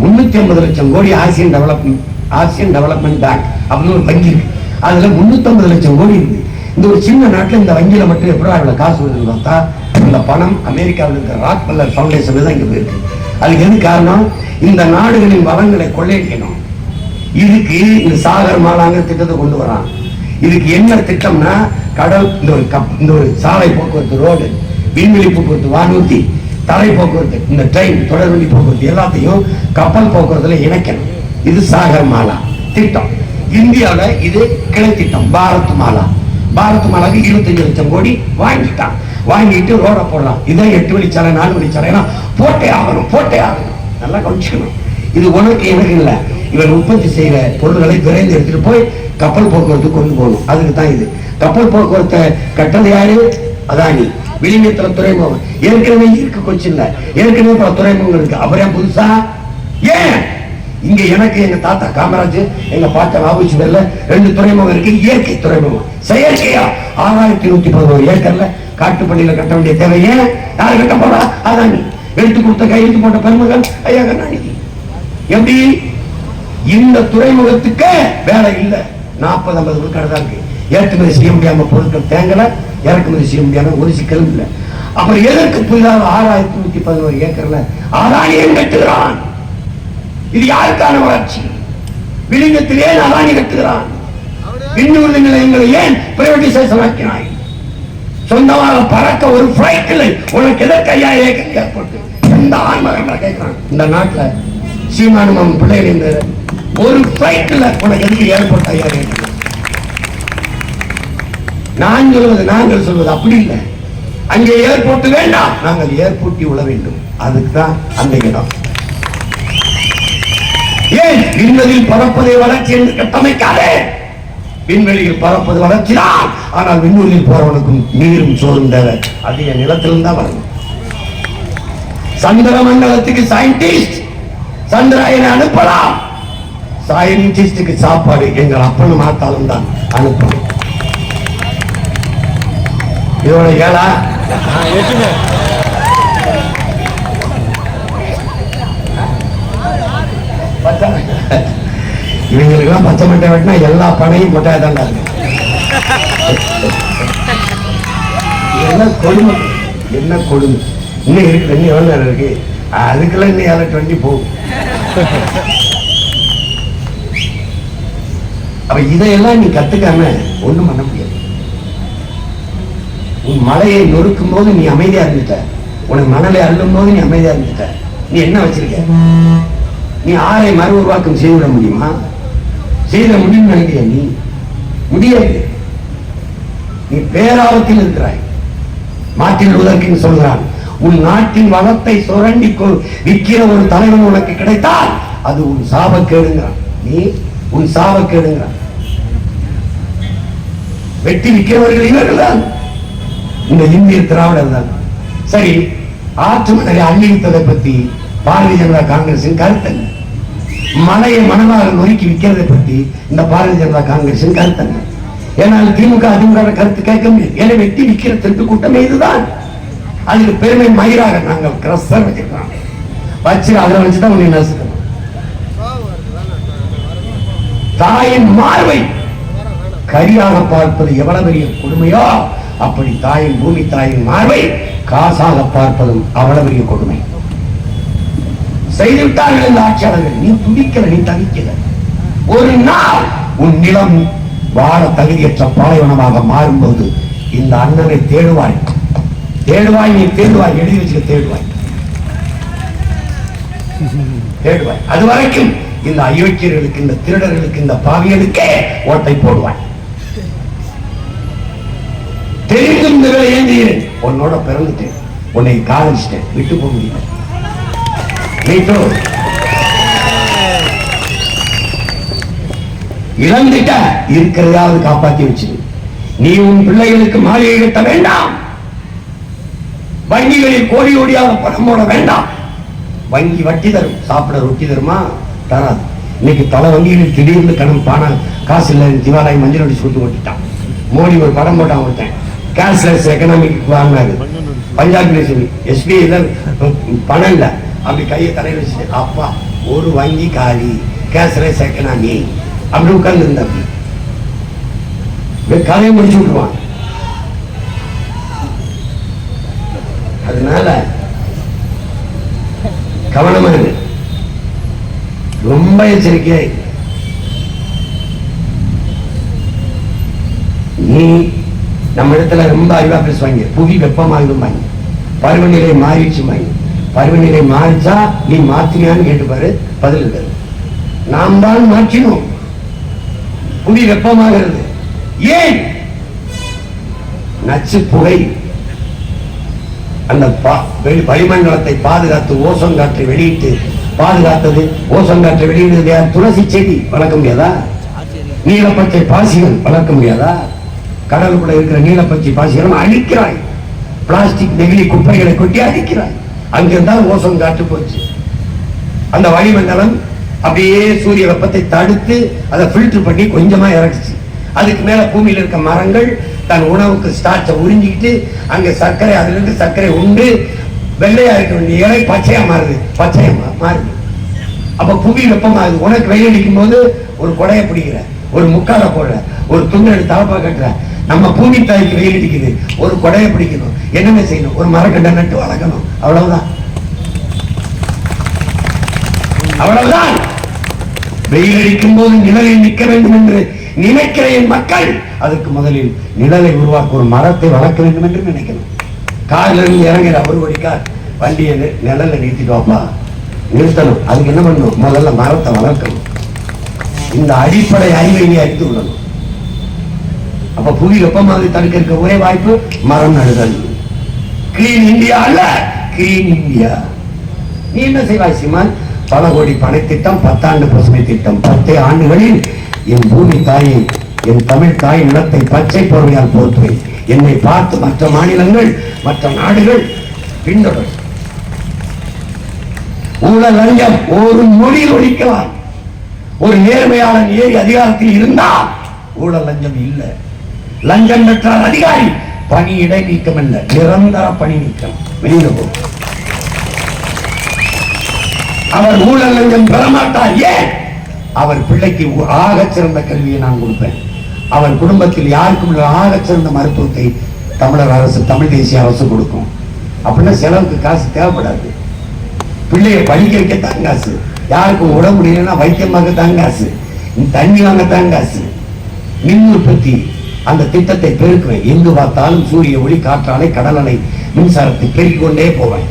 350 லட்சம் கோடி ஆசியன் டெவலப்மெண்ட் பேங்க் அப்படின்னு ஒரு வங்கி இருக்கு. அதுல 350 லட்சம் கோடி இருக்கு. இந்த ஒரு சின்ன நாட்டில் இந்த வங்கியில மட்டும் எப்படி அவ்வளவு காசு வருதுன்னு பார்த்தா, இந்த பணம் அமெரிக்காவில் இருக்கிற ராக்ஃபெல்லர் ஃபவுண்டேஷன் தான் இங்க போயிருக்கு. அதுக்கு எது காரணம்? இந்த நாடுகளின் வளங்களை கொள்ளையடிக்கணும். இதுக்கு இந்த சாகர் மாலாங்கிற திட்டத்தை கொண்டு வரான். இதுக்கு என்ன திட்டம்னா, கடல் இந்த ஒரு சாலை போக்குவரத்து, ரோடு, விண்வெளி போக்குவரத்து, வானூர்தி, தரை போக்குவரத்து, இந்த ட்ரெயின் தொடர்வண்டி போக்குவரத்து எல்லாத்தையும் கப்பல் போக்குவரத்துல இணைக்கணும். இது சாகர் மாலா திட்டம். இந்தியாவில் இது கிளை திட்டம் பாரத் மாலா. பாரத் மாலாக்கு 25 லட்சம் கோடி வாங்கிட்டான். வாங்கிட்டு ரோட போடலாம். இதை 8 வழிச்சாலை 4 வழிச்சாலை போட்டே ஆகணும். நல்லா கவனிச்சுக்கணும். இது உனக்கு எனக்கு இல்லை. இவன் உற்பத்தி செய்யற பொருள்களை விரைந்து எடுத்துட்டு போய் கப்பல் போக்குவரத்து கொண்டு போகணும். அதுக்கு தான் இது. கப்பல் போக்குவரத்தை கட்டது யாரு? அதானி. விளிம்புற துறைமுகம் ஏற்கனவே இருக்கு, கொச்சின்ல ஏற்கனவே பல துறைமுகம் இருக்கு. அவரே புதுசா ஏன்? இங்க எனக்கு எங்க தாத்தா காமராஜ், எங்க பாட்டா வாபுச்சி பேர்ல 2 துறைமுகம் இருக்கு. இயற்கை துறைமுகம். செயற்கையா 6111 ஏக்கர்ல காட்டுப்பள்ளியில கட்ட வேண்டிய தேவை ஏன்? யாரு கட்ட போறா? அதானி. எடுத்து கொடுத்த கையெழுத்து போட்ட பெருமகள் ஐயா கருணாநிதி. எப்படி? இந்த துறைமுகத்துக்கு வேலை இல்ல. 40-50 விழுக்காடு தான் இருக்கு. ஏற்றுமதி செய்ய முடியாம பொருட்கள் தேங்கல, இறக்குமதி செய்ய முடியாம ஒரு சிக்கலும் இல்லை. அப்புறம் எதற்கு புதிதாக 6111 ஏக்கர்ல அதானியம் கட்டுகிறான்? இது யாருக்கான வளர்ச்சி? விளிங்கத்தில் ஏன் அதானி கட்டுகிறான்? விண்ணுறுதி நிலையங்களை ஏன் பிரைவேடைசேஷன் ஆக்கினாய்? சொந்தமாக பறக்க ஒரு பிளைட் இல்லை. உனக்கு எதற்கு 5000 ஏக்கர் ஏற்பட்டு எந்த ஆன்மகன் கேட்கிறான்? இந்த நாட்டில் சீமானும் பிள்ளைகள் இந்த ஒரு பிளைட்ல உனக்கு எதுக்கு ஏற்பட்ட 5000 ஏக்கர்? நாங்கள் சொல்வது அப்படி இல்லை. அங்கே ஏர்போர்ட் வேண்டாம், நாங்கள் ஏர்போர்ட்டி உள்ள வேண்டும். அதுக்கு தான் அந்த இடம். ஏன் விண்வெளியில் பறப்பதை வளர்ச்சி என்று கட்டமைக்காதே. விண்வெளியில் பறப்பது வளர்ச்சி தான். ஆனால் விண்வெளியில் போறவனுக்கும் நீரும் சோறும் தேவை. அது என் நிலத்திலிருந்து தான் வரணும். சந்திர மண்டலத்துக்கு சயின்டிஸ்ட் சந்திராயனை அனுப்பலாம். சயின்டிஸ்டுக்கு சாப்பாடு எங்கள் அப்பனும் மாத்தாலும் தான் அனுப்பணும். இதோட ஏழா இவங்களுக்கெல்லாம் பச்சை மட்டை வெட்டினா எல்லா பனையும் மொட்டையா தாண்டா இருக்கு. என்ன கொடுமை, என்ன கொடுமை. இன்னும் இருக்கு, இன்னும் எவ்வளவு நேரம் இருக்கு? அதுக்கெல்லாம் இன்னும் 7:20 போகும். அப்ப இதையெல்லாம் நீ கத்துக்காம ஒண்ணும் பண்ண முடியாது. உன் மலையை நொறுக்கும் போது நீ அமைதியா இருந்துட்ட, உனக்கு மணலை அள்ளும் போது நீ அமைதியா இருந்துட்ட. நீ என்ன வச்சிருக்க? நீ ஆரை மறு உருவாக்கம் செய்துவிட முடியுமா? செய்த முடியும்னு நினைக்கிற? நீ முடியாது. நீ பேராபத்தில் இருக்கிறாய். மார்ட்டின் லூதர் கிங் சொல்கிறான், உன் நாட்டின் வளத்தை சுரண்டி விற்கிற ஒரு தலைவன் உனக்கு கிடைத்தால் அது உன் சாபக்கேடுங்கிறான். நீ உன் சாபக்கேடுங்கிறான். வெட்டி விற்கிறவர்கள் இவர்கள் தான், இந்த இந்திய திராவிடர் தான். சரி, ஆற்று மணலை அள்ளிவித்ததை பத்தி பாரதிய ஜனதா காங்கிரசின் கருத்து மலையை மனமாக நொறுக்கி விற்கிறதை பற்றி இந்த பாரதிய ஜனதா காங்கிரஸ் கருத்தங்க. ஏனால் திமுக அதிமுக கருத்து கேட்க முடியாது. ஏன்னா வெட்டி விற்கிற திருட்டு கூட்டமே இதுதான். அதுக்கு பெருமை மயிராக நாங்கள் கிரஸ்டர் வச்சிருக்கோம். வச்சு அதை வச்சுதான் உன்னை நசுக்கணும். தாயின் மார்பை கரியாக பார்ப்பது எவ்வளவு பெரிய கொடுமையோ, அப்படி தாயின் பூமி தாயின் மார்பை காசாக பார்ப்பதும் அவ்வளவு பெரிய கொடுமை. செய்துவிட்டார்கள் இந்த ஆட்சியாளர்கள். நீ துடிக்கல, நீ தவிக்கல. ஒரு நாள் உன் நிலம் வாழ தகுதியற்ற பாலைவனமாக மாறும்போது இந்த அண்ணனை தேடுவாய். தேடுவாய், நீ தேடுவாய், எழுதி வச்சுக்க, தேடுவாய் தேடுவாய். அது வரைக்கும் இந்த அயோக்கியர்களுக்கு, இந்த திருடர்களுக்கு, இந்த பாவிகளுக்கே ஓட்டை போடுவாய். தெரிந்தும் இந்த வேலை ஏந்திக்கிறேன். உன்னோட பிறந்துட்டேன், உன்னை காதலிச்சிட்டேன், விட்டு போக முடியல. இழந்துட்ட இருக்கிறதாவது காப்பாற்றி வச்சு. நீ உன் பிள்ளைகளுக்கு மாளிகை கட்ட வேண்டாம். வங்கிகளில் கோடி கோடியாக பணம் போட வேண்டாம். வங்கி வட்டி தரும், சாப்பிட ரொட்டி தருமா? தராது. இன்னைக்கு பல வங்கிகளில் திடீர்னு கடன் பணம் காசு இல்லை, திவாலாய் மஞ்சள் அடி சுட்டு ஓட்டிட்டான். மோடி ஒரு படம் போட்டான், ஒருத்தன் கேஷ்லெஸ் எக்கனாமிக் வாங்கினாரு. பஞ்சாப் நேஷனல் எஸ்பிஐல பணம் இல்லை, அப்படி கையை தலையில் வச்சுட்டு அப்பா ஒரு வங்கி காலி, கேஷ்லெஸ் எக்கனாமி அப்படி உட்கார்ந்து இருந்தாங்க. கதையை முடிச்சு விட்டுருவான். அதனால கவனமா இருக்கு, ரொம்ப எச்சரிக்கையா. நீ நம்ம இடத்துல ரொம்ப அறிவா பேசுவாங்க. புவி வெப்பமாகும் வாங்கி, பருவநிலை மாறிடுச்சு வாங்கி. பருவநிலை மாறிச்சா நீ மாத்தினியான்னு கேட்டுப்பாரு, பதில் இருக்காது. நாம் தான் மாற்றினோம். புவி வெப்பமாகிறது. ஏன்? நச்சு புகை அந்த வளிமண்டலத்தை பாதுகாத்து ஓசோன் காற்றை வெளியிட்டு பாதுகாத்தது. ஓசோன் காற்றை வெளியிடுறது யார்? துளசி செடி வளர்க்க முடியாதா? நீலப்பச்சை பாசிகள் வளர்க்க முடியாதா? கடலுக்குள்ள இருக்கிற நீலப்பச்சை பாசிகளும் அழிக்கிறாய். பிளாஸ்டிக் நெகிழி குப்பைகளை கொட்டி அழிக்கிறாய். அங்கிருந்தால் ஓசோன் காற்று போச்சு. அந்த வளிமண்டலம் அப்படியே சூரிய வெப்பத்தை தடுத்து அதை ஃபில்டர் பண்ணி கொஞ்சமா இறக்குச்சு. அதுக்கு மேல பூமியில் இருக்க மரங்கள் தன் உணவுக்கு ஸ்டார்ச்சை உறிஞ்சிக்கிட்டு அங்க சர்க்கரை, அதுல இருந்து சர்க்கரை உண்டு வெள்ளையா இருக்க வேண்டிய இலை பச்சையா மாறுது, பச்சையா மாறுது. அப்ப புவி வெப்பமாகுது. உனக்கு வெயில் அடிக்கும் போது ஒரு கொடையை பிடிக்கிற, ஒரு முக்கால போடுற, ஒரு துண்டு எடுத்து தலப்பா கட்டுற. நம்ம பூமி தாய்க்கு வெயில் அடிக்குது, ஒரு கொடையை பிடிக்கணும். என்னென்ன செய்யணும்? ஒரு மரக்கட்டை நட்டு வளர்க்கணும். அவ்வளவுதான், அவ்வளவுதான். வெயில் அடிக்கும் போது நிழலில் நிற்க வேண்டும் என்று நினைக்கிற என் மக்கள், அதுக்கு முதலில் நிழலை உருவாக்க ஒரு மரத்தை வளர்க்க வேண்டும் என்று நினைக்கணும். காரில் இருந்து இறங்குற ஒரு வழிக்கார் வண்டியை நிழல்ல நிறுத்திட்டு வாப்பா, நிறுத்தணும். அதுக்கு என்ன பண்ணணும்? முதல்ல மரத்தை வளர்க்கணும். இந்த அடிப்படை அறிவை அறிந்து விடணும். அப்ப புவி வெப்பமாக தடுக்க இருக்க ஒரே வாய்ப்பு மரம் நடுதல். கிளீன் இந்தியா அல்ல, கிளீன் இந்தியா. நீ என்ன செய்வாய் சீமான்? பல கோடி பண திட்டம், 10 ஆண்டு பசுமை திட்டம். 10 ஆண்டுகளில் என் பூமி தாயை, என் தமிழ் தாய் நிலத்தை பச்சை போர்வையால் போற்றுவேன். என்னை பார்த்து மற்ற மாநிலங்கள், மற்ற நாடுகள் பின்தொடரும். ஊழல் லஞ்சம் ஒரு மொழியில் ஒழிக்கலாம். ஒரு நேர்மையாளன் ஏறி அதிகாரத்தில் இருந்தால் ஊழல் லஞ்சம் இல்லை. லஞ்சம் பெற்றால் அதிகாரி பணி இடை நீக்கம் அல்ல, நிரந்தர பணி நீக்கம். வெளியில போ. அவர் ஊழல் லஞ்சம் பெறமாட்டார். ஏன்? அவர் பிள்ளைக்கு ஆகச் சிறந்த கல்வியை நான் கொடுப்பேன். அவர் குடும்பத்தில் யாருக்கும் ஆகச் சிறந்த மருத்துவத்தை தமிழர் அரசு, தமிழ் தேசிய அரசு கொடுக்கும். அப்படின்னா செலவுக்கு காசு தேவைப்படாது. பிள்ளையை படிக்க வைக்கத்தான் காசு. யாருக்கும் உடம்பு முடியலன்னா வைத்தியம் வாங்கத்தான் காசு, தண்ணி வாங்கத்தான் காசு. மின் உற்பத்தி அந்த திட்டத்தை பெருக்குவேன். எங்கு பார்த்தாலும் சூரிய ஒளி, காற்றாலை, கடல் அலை, மின்சாரத்தை பெருக்கிக் கொண்டே போவேன்.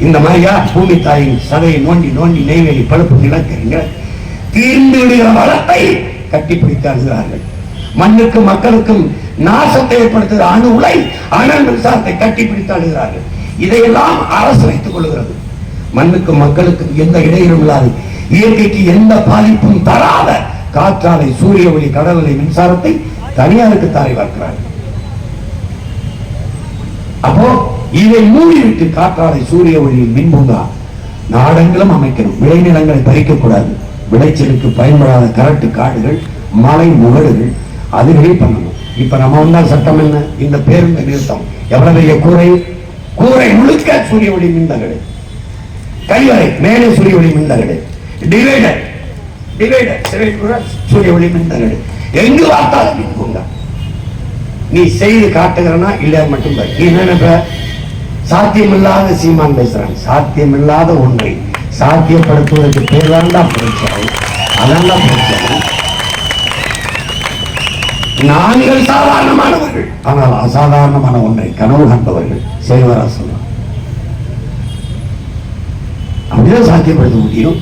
இந்த மாதிரியா பூமி தாயின் சதையை நோண்டி நோண்டி நெய்வேலி, பழுப்பு நிலக்கரிங்க தீர்ந்து விடுகிற வளத்தை கட்டிப்பிடித்து அழுகிறார்கள். மண்ணுக்கும் மக்களுக்கும் நாசத்தை ஏற்படுத்துகிற அணு உலை, அனல் மின்சாரத்தை கட்டிப்பிடித்து அழுகிறார்கள். இதையெல்லாம் அரசு வைத்துக் கொள்கிறது. மண்ணுக்கும் மக்களுக்கும் எந்த இடையிலும் இல்லாது, இயற்கைக்கு எந்த பாதிப்பும் தராத காற்றாலை, சூரிய ஒளி, கடல் அலை மின்சாரத்தை தனியாருக்கு தாரை பார்க்கிறார்கள். அப்போ இதை மூடிவிட்டு காற்றாலை, சூரிய ஒளியின் மின்பூங்கா, நாடெங்கிலும் அமைக்கணும். விளைநிலங்களை பறிக்கக்கூடாது. விளைச்சலுக்கு பயன்படாத கரட்டு காடுகள், மலை முகடுகள், அதுகளே பண்ணணும். இப்ப நம்ம வந்தால் சட்டம் என்ன? இந்த பேருந்து நிறுத்தம் எவ்வளவு பெரிய கூரை முழுக்க சூரிய ஒளி மின்தகடு, கைவரை மேலே சூரிய ஒளி மின்தகடு, டிவைடர் சூரிய ஒளி மின்தகடு, எங்கு பார்த்தாலும் பூங்கா. நீ செய்து காட்டுகிறனா இல்ல மட்டும் நீ என்ன சாத்தியமில்லாத சீமான் பேசுறான். சாத்தியமில்லாத ஒன்றை சாத்தியப்படுத்துவதற்கு பேர் தான் புரட்சியாகும். அதான் புரட்சியாகும். நாங்கள் சாதாரணமானவர்கள், ஆனால் அசாதாரணமான ஒன்றை கனவு காண்பவர்கள். செய்வரா சொல்றான். அப்படிதான் சாத்தியப்படுத்த முடியும்.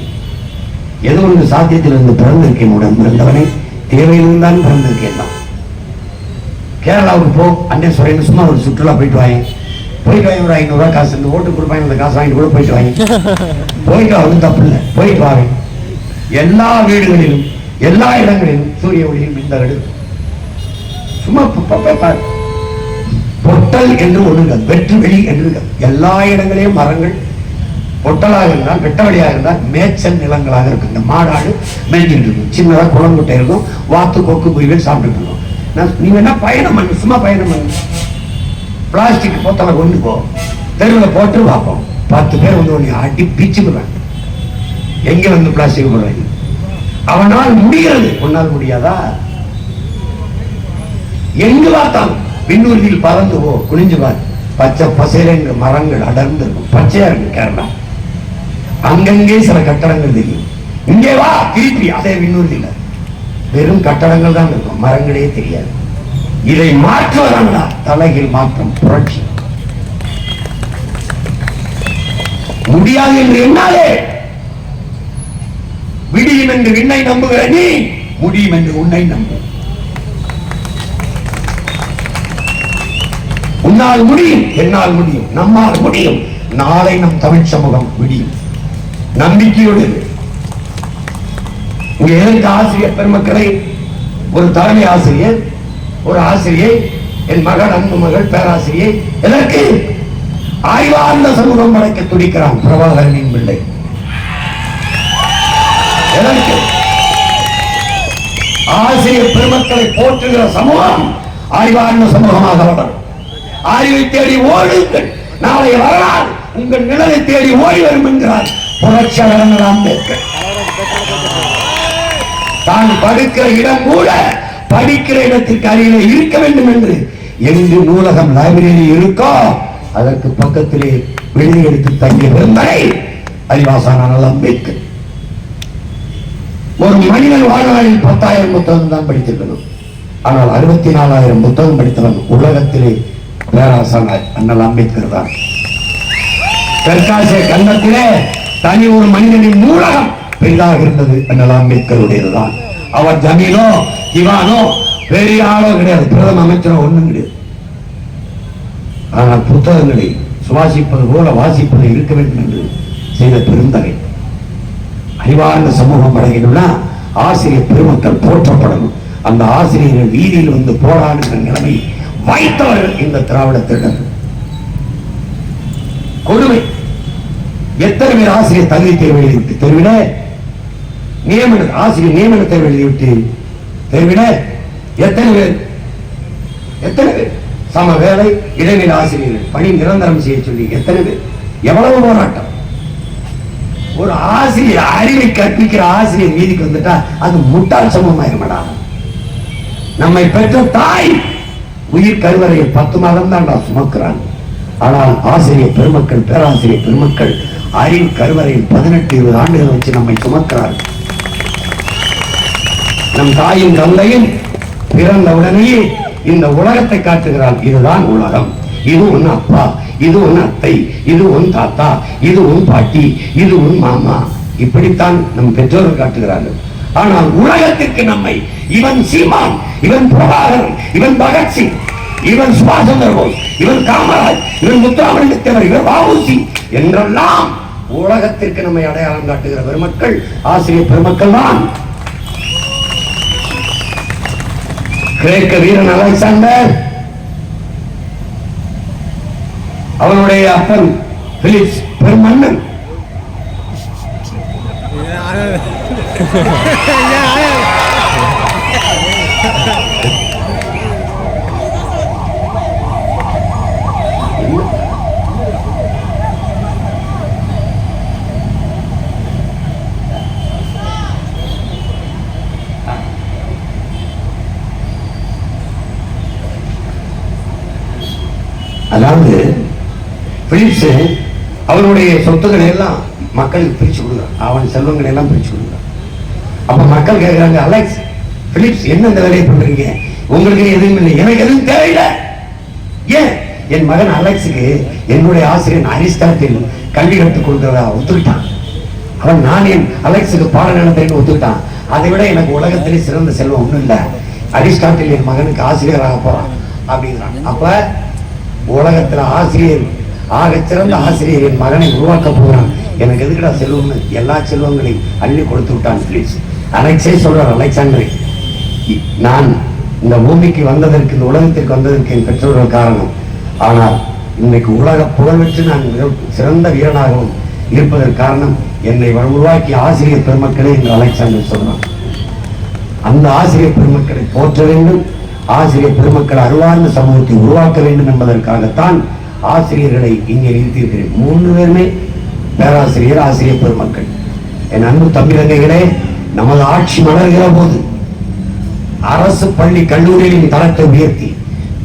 ஏதோ ஒரு சாத்தியத்திலிருந்து பிறந்திருக்கேன். உடன் பிறந்தவனை தேவையிலிருந்தான் பிறந்திருக்கேன் தான். கேரளாவுக்கு போ, அண்ணே சொல்றேன், சும்மா ஒரு சுற்றுலா போயிட்டு வாங்க. ஒரு 500 ரூபாய் காசு இந்த ஓட்டு கொடுப்பாங்க, அந்த காசு வாங்கிட்டு கூட போயிட்டு வாங்க. போயிட்டு வந்து தப்பு இல்லை, போயிட்டு வாங்க. எல்லா வீடுகளிலும் எல்லா இடங்களிலும் சூரிய ஒளியில் மின்தகடு. சும்மா பொட்டல் என்று ஒண்ணுங்கள், வெற்று வெளி என்று எல்லா இடங்களையும் மரங்கள் பொட்டலாக இருந்தால், வெட்ட வழியாக இருந்தால் மேய்ச்சல் நிலங்களாக இருக்கும். இந்த மாடாடு மேய்ஞ்சிட்டு இருக்கும், சின்னதாக குளங்குட்டை இருக்கும், வாத்து கொக்கு குருவிகள் சாப்பிட்டு இருக்கும். நீங்க என்ன பயணம் பண்ணு, சும்மா பயணம் பண்ணு. பிளாஸ்டிக் போத்தலை கொண்டு போ, தெருவில் போட்டு பார்ப்போம். 10 பேர் வந்து ஒன்று அடி பிச்சுக்குறாங்க. எங்க வந்து பிளாஸ்டிக் போடுறாங்க? அவனால் முடிகிறது, உன்னால் முடியாதா? எங்கு பார்த்தாலும் விண்ணூர்தியில் பறந்து போ, குனிஞ்சு பார், பச்சை பசையில மரங்கள் அடர்ந்து இருக்கும், பச்சையா இருக்கு கேரளா. அங்கங்கே சில கட்டடங்கள் தெரியும். இங்கே வா திருப்பி அதே விண்ணூர்தியில் வெறும் கட்டடங்கள் தான் இருக்கும், மரங்களே தெரியாது. இதை மாற்றுவதா தலைகீழ் மாற்றம், புரட்சி. முடியாது என்று என்னாலே விடியும் என்று விண்ணை நம்புகிற நீ முடியும் என்று உன்னை நம்பு. உன்னால் முடியும், என்னால் முடியும், நம்மால் முடியும். நாளை நம் தமிழ் சமூகம் விடியும். நம்பிக்கையோடு இங்க எதற்கு ஆசிரியர் பெருமக்களை, ஒரு தலைமை ஆசிரியர், ஒரு ஆசிரியை, என் மகள், அன்பு மகள், பேராசிரியை, எதற்கு? ஆய்வார்ந்த சமூகம் படைக்க துடிக்கிறான் பிரபாகரனின் பிள்ளை. எதற்கு? ஆசிரியர் பெருமக்களை போற்றுகிற சமூகம் ஆய்வார்ந்த சமூகமாக வளரும். அறிவை தேடி ஓடுங்கள், நாளைய வரலாறு உங்கள் நிழலை தேடி ஓடி வரும் என்கிறார் புரட்சியாளர் அம்பேத்கர். தான் படுக்கிற இடம் கூட படிக்கிற இடத்திற்கு அருகிலே இருக்க வேண்டும் என்று எங்கு நூலகம், லைப்ரரி இருக்கோ அதற்கு பக்கத்திலே விடுதி எடுத்து தங்கிய பெருந்தகை அறிவாசான அம்பேத்கர். ஒரு மனிதன் வாழ்நாளில் 10,000 புத்தகம் தான் படித்திருக்கணும். ஆனால் 64,000 புத்தகம் படித்தவன் உலகத்திலே பேராசான அண்ணல் அம்பேத்கர் தான். தெற்காசிய கண்டத்திலே தனி ஒரு மனிதனின் நூலகம் பெரிதாக இருந்தது அண்ணல் அம்பேத்கருடையதுதான். அவர் ஜமீனோ திவானோ பெரிய ஆளோ கிடையாது, பிரதம அமைச்சரோ ஒண்ணும் கிடையாது. ஆனால் புத்தகங்களை சுவாசிப்பது போல வாசிப்பது இருக்க வேண்டும் என்று செய்த பெருந்தகை. அறிவார்ந்த சமூகம் அடையணும்னா ஆசிரியர் பெருமக்கள் போற்றப்படணும். அந்த ஆசிரியர்கள் வீதியில் வந்து போராடுகிற நிலைமை வைத்தவர்கள் இந்த திராவிட திட்டம். கொடுமை. எத்தனை பேர் ஆசிரியர் தகுதி தேர்வு எழுதிவிட்டு தெருவிட நியமன ஆசிரியர் நியமன தேர்வு எழுதிவிட்டு தெருவிட எத்தனை பேர் சம வேலை இடைநிலை ஆசிரியர்கள் பணி நிரந்தரம் செய்ய சொல்லி எத்தனை பேர், எவ்வளவு போராட்டம். ஒரு ஆசிரியர் அறிவை கற்பிக்கிற ஆசிரியர் வீதிக்கு வந்துட்டா அது முட்டாள் சமூகமாயிருமடா. நம்மை பெற்ற தாய் உயிர் கருவறையை 10 மாதம் தான் சுமக்கிறான். ஆனால் ஆசிரியர் பெருமக்கள், பேராசிரியர் பெருமக்கள் அறிவு கருவறையில் 18-20 ஆண்டுகள் வச்சு நம்மை சுமக்கிறார்கள். நம் தாயும் தந்தையும் பிறந்த உடனேயே இந்த உலகத்தை காட்டுகிறார். இதுதான் உலகம், இது உன் அப்பா, இது உன் அத்தை, இது உன் தாத்தா, இது உன் பாட்டி, இது உன் மாமா, இப்படித்தான் நம் பெற்றோர்கள் காட்டுகிறார்கள். ஆனால் உலகத்திற்கு நம்மை இவன் சீமான், இவன் பிரபாகரன், இவன் பகத்சிங், இவன் சுபாஷ் சந்திர போஸ், இவன் காமராஜ், இவன் முத்துராமலிங்கத்தேவர், இவன் வ.உ.சி என்றெல்லாம் உலகத்திற்கு நம்மை அடையாளம் காட்டுகிற பெருமக்கள் ஆசிரியர் பெருமக்கள் தான். கிரேக்க வீரன் அலெக்சாண்டர், அவனுடைய அப்பன் பிலிப்ஸ் பெருமன்னன், அதாவது பிலிப்ஸ் அவருடைய சொத்துக்களை எல்லாம் மக்களுக்கு பிரிச்சு கொடுக்குறான், அவன் செல்வங்களை எல்லாம் பிரிச்சு கொடுக்குறான். அப்ப மக்கள் கேட்கிறாங்க, அலெக்ஸ் பிலிப்ஸ் என்ன இந்த வேலையை பண்றீங்க, உங்களுக்கு எதுவும் இல்லை, எனக்கு எதுவும் தேவையில்லை. ஏன் என் மகன் அலெக்ஸுக்கு என்னுடைய ஆசிரியர் அரிஸ்டாட்டில் கல்வி கற்றுக் கொடுக்கிறதா ஒத்துக்கிட்டான். அவன் நான் என் அலெக்ஸுக்கு பாடம் நடத்துறேன்னு ஒத்துக்கிட்டான். அதை விட எனக்கு உலகத்திலே சிறந்த செல்வம் ஒண்ணும் இல்லை, அரிஸ்டாட்டில் என் மகனுக்கு ஆசிரியராக போறான் அப்படிங்கிறான். அப்ப உலகத்துல ஆசிரியர் ஆக சிறந்த ஆசிரியர் என் மகனை உருவாக்க போறான், எனக்கு எதுக்குடா செல்வம்னு எல்லா செல்வங்களையும் அள்ளி கொடுத்து விட்டான் பிலிப்ஸ். அலெக்ஸே சொல்றார், அலெக்சாண்டரை நான் இந்த பூமிக்கு வந்ததற்கு, இந்த உலகத்திற்கு வந்ததற்கு என் பெற்றோர்கள் காரணம். ஆனால் இன்னைக்கு உலக புகழ்வெற்று நான் சிறந்த வீரனாகவும் இருப்பதற்கு காரணம் என்னை உருவாக்கிய ஆசிரியர் பெருமக்களே என்று அலெக்சாண்டர் சொல்றான். அந்த ஆசிரியர் பெருமக்களை போற்ற வேண்டும், ஆசிரியர் பெருமக்கள் அறிவார்ந்த சமூகத்தை உருவாக்க வேண்டும் என்பதற்காகத்தான் ஆசிரியர்களை இங்கே நிறுத்தியிருக்கிறேன். 3 பேருமே பேராசிரியர், ஆசிரியர் பெருமக்கள். என் அன்பு தம்பிதங்கைகளே, நமது ஆட்சி மலர்கிற போது அரசு பள்ளி கல்லூரிகளின் தரத்தை உயர்த்தி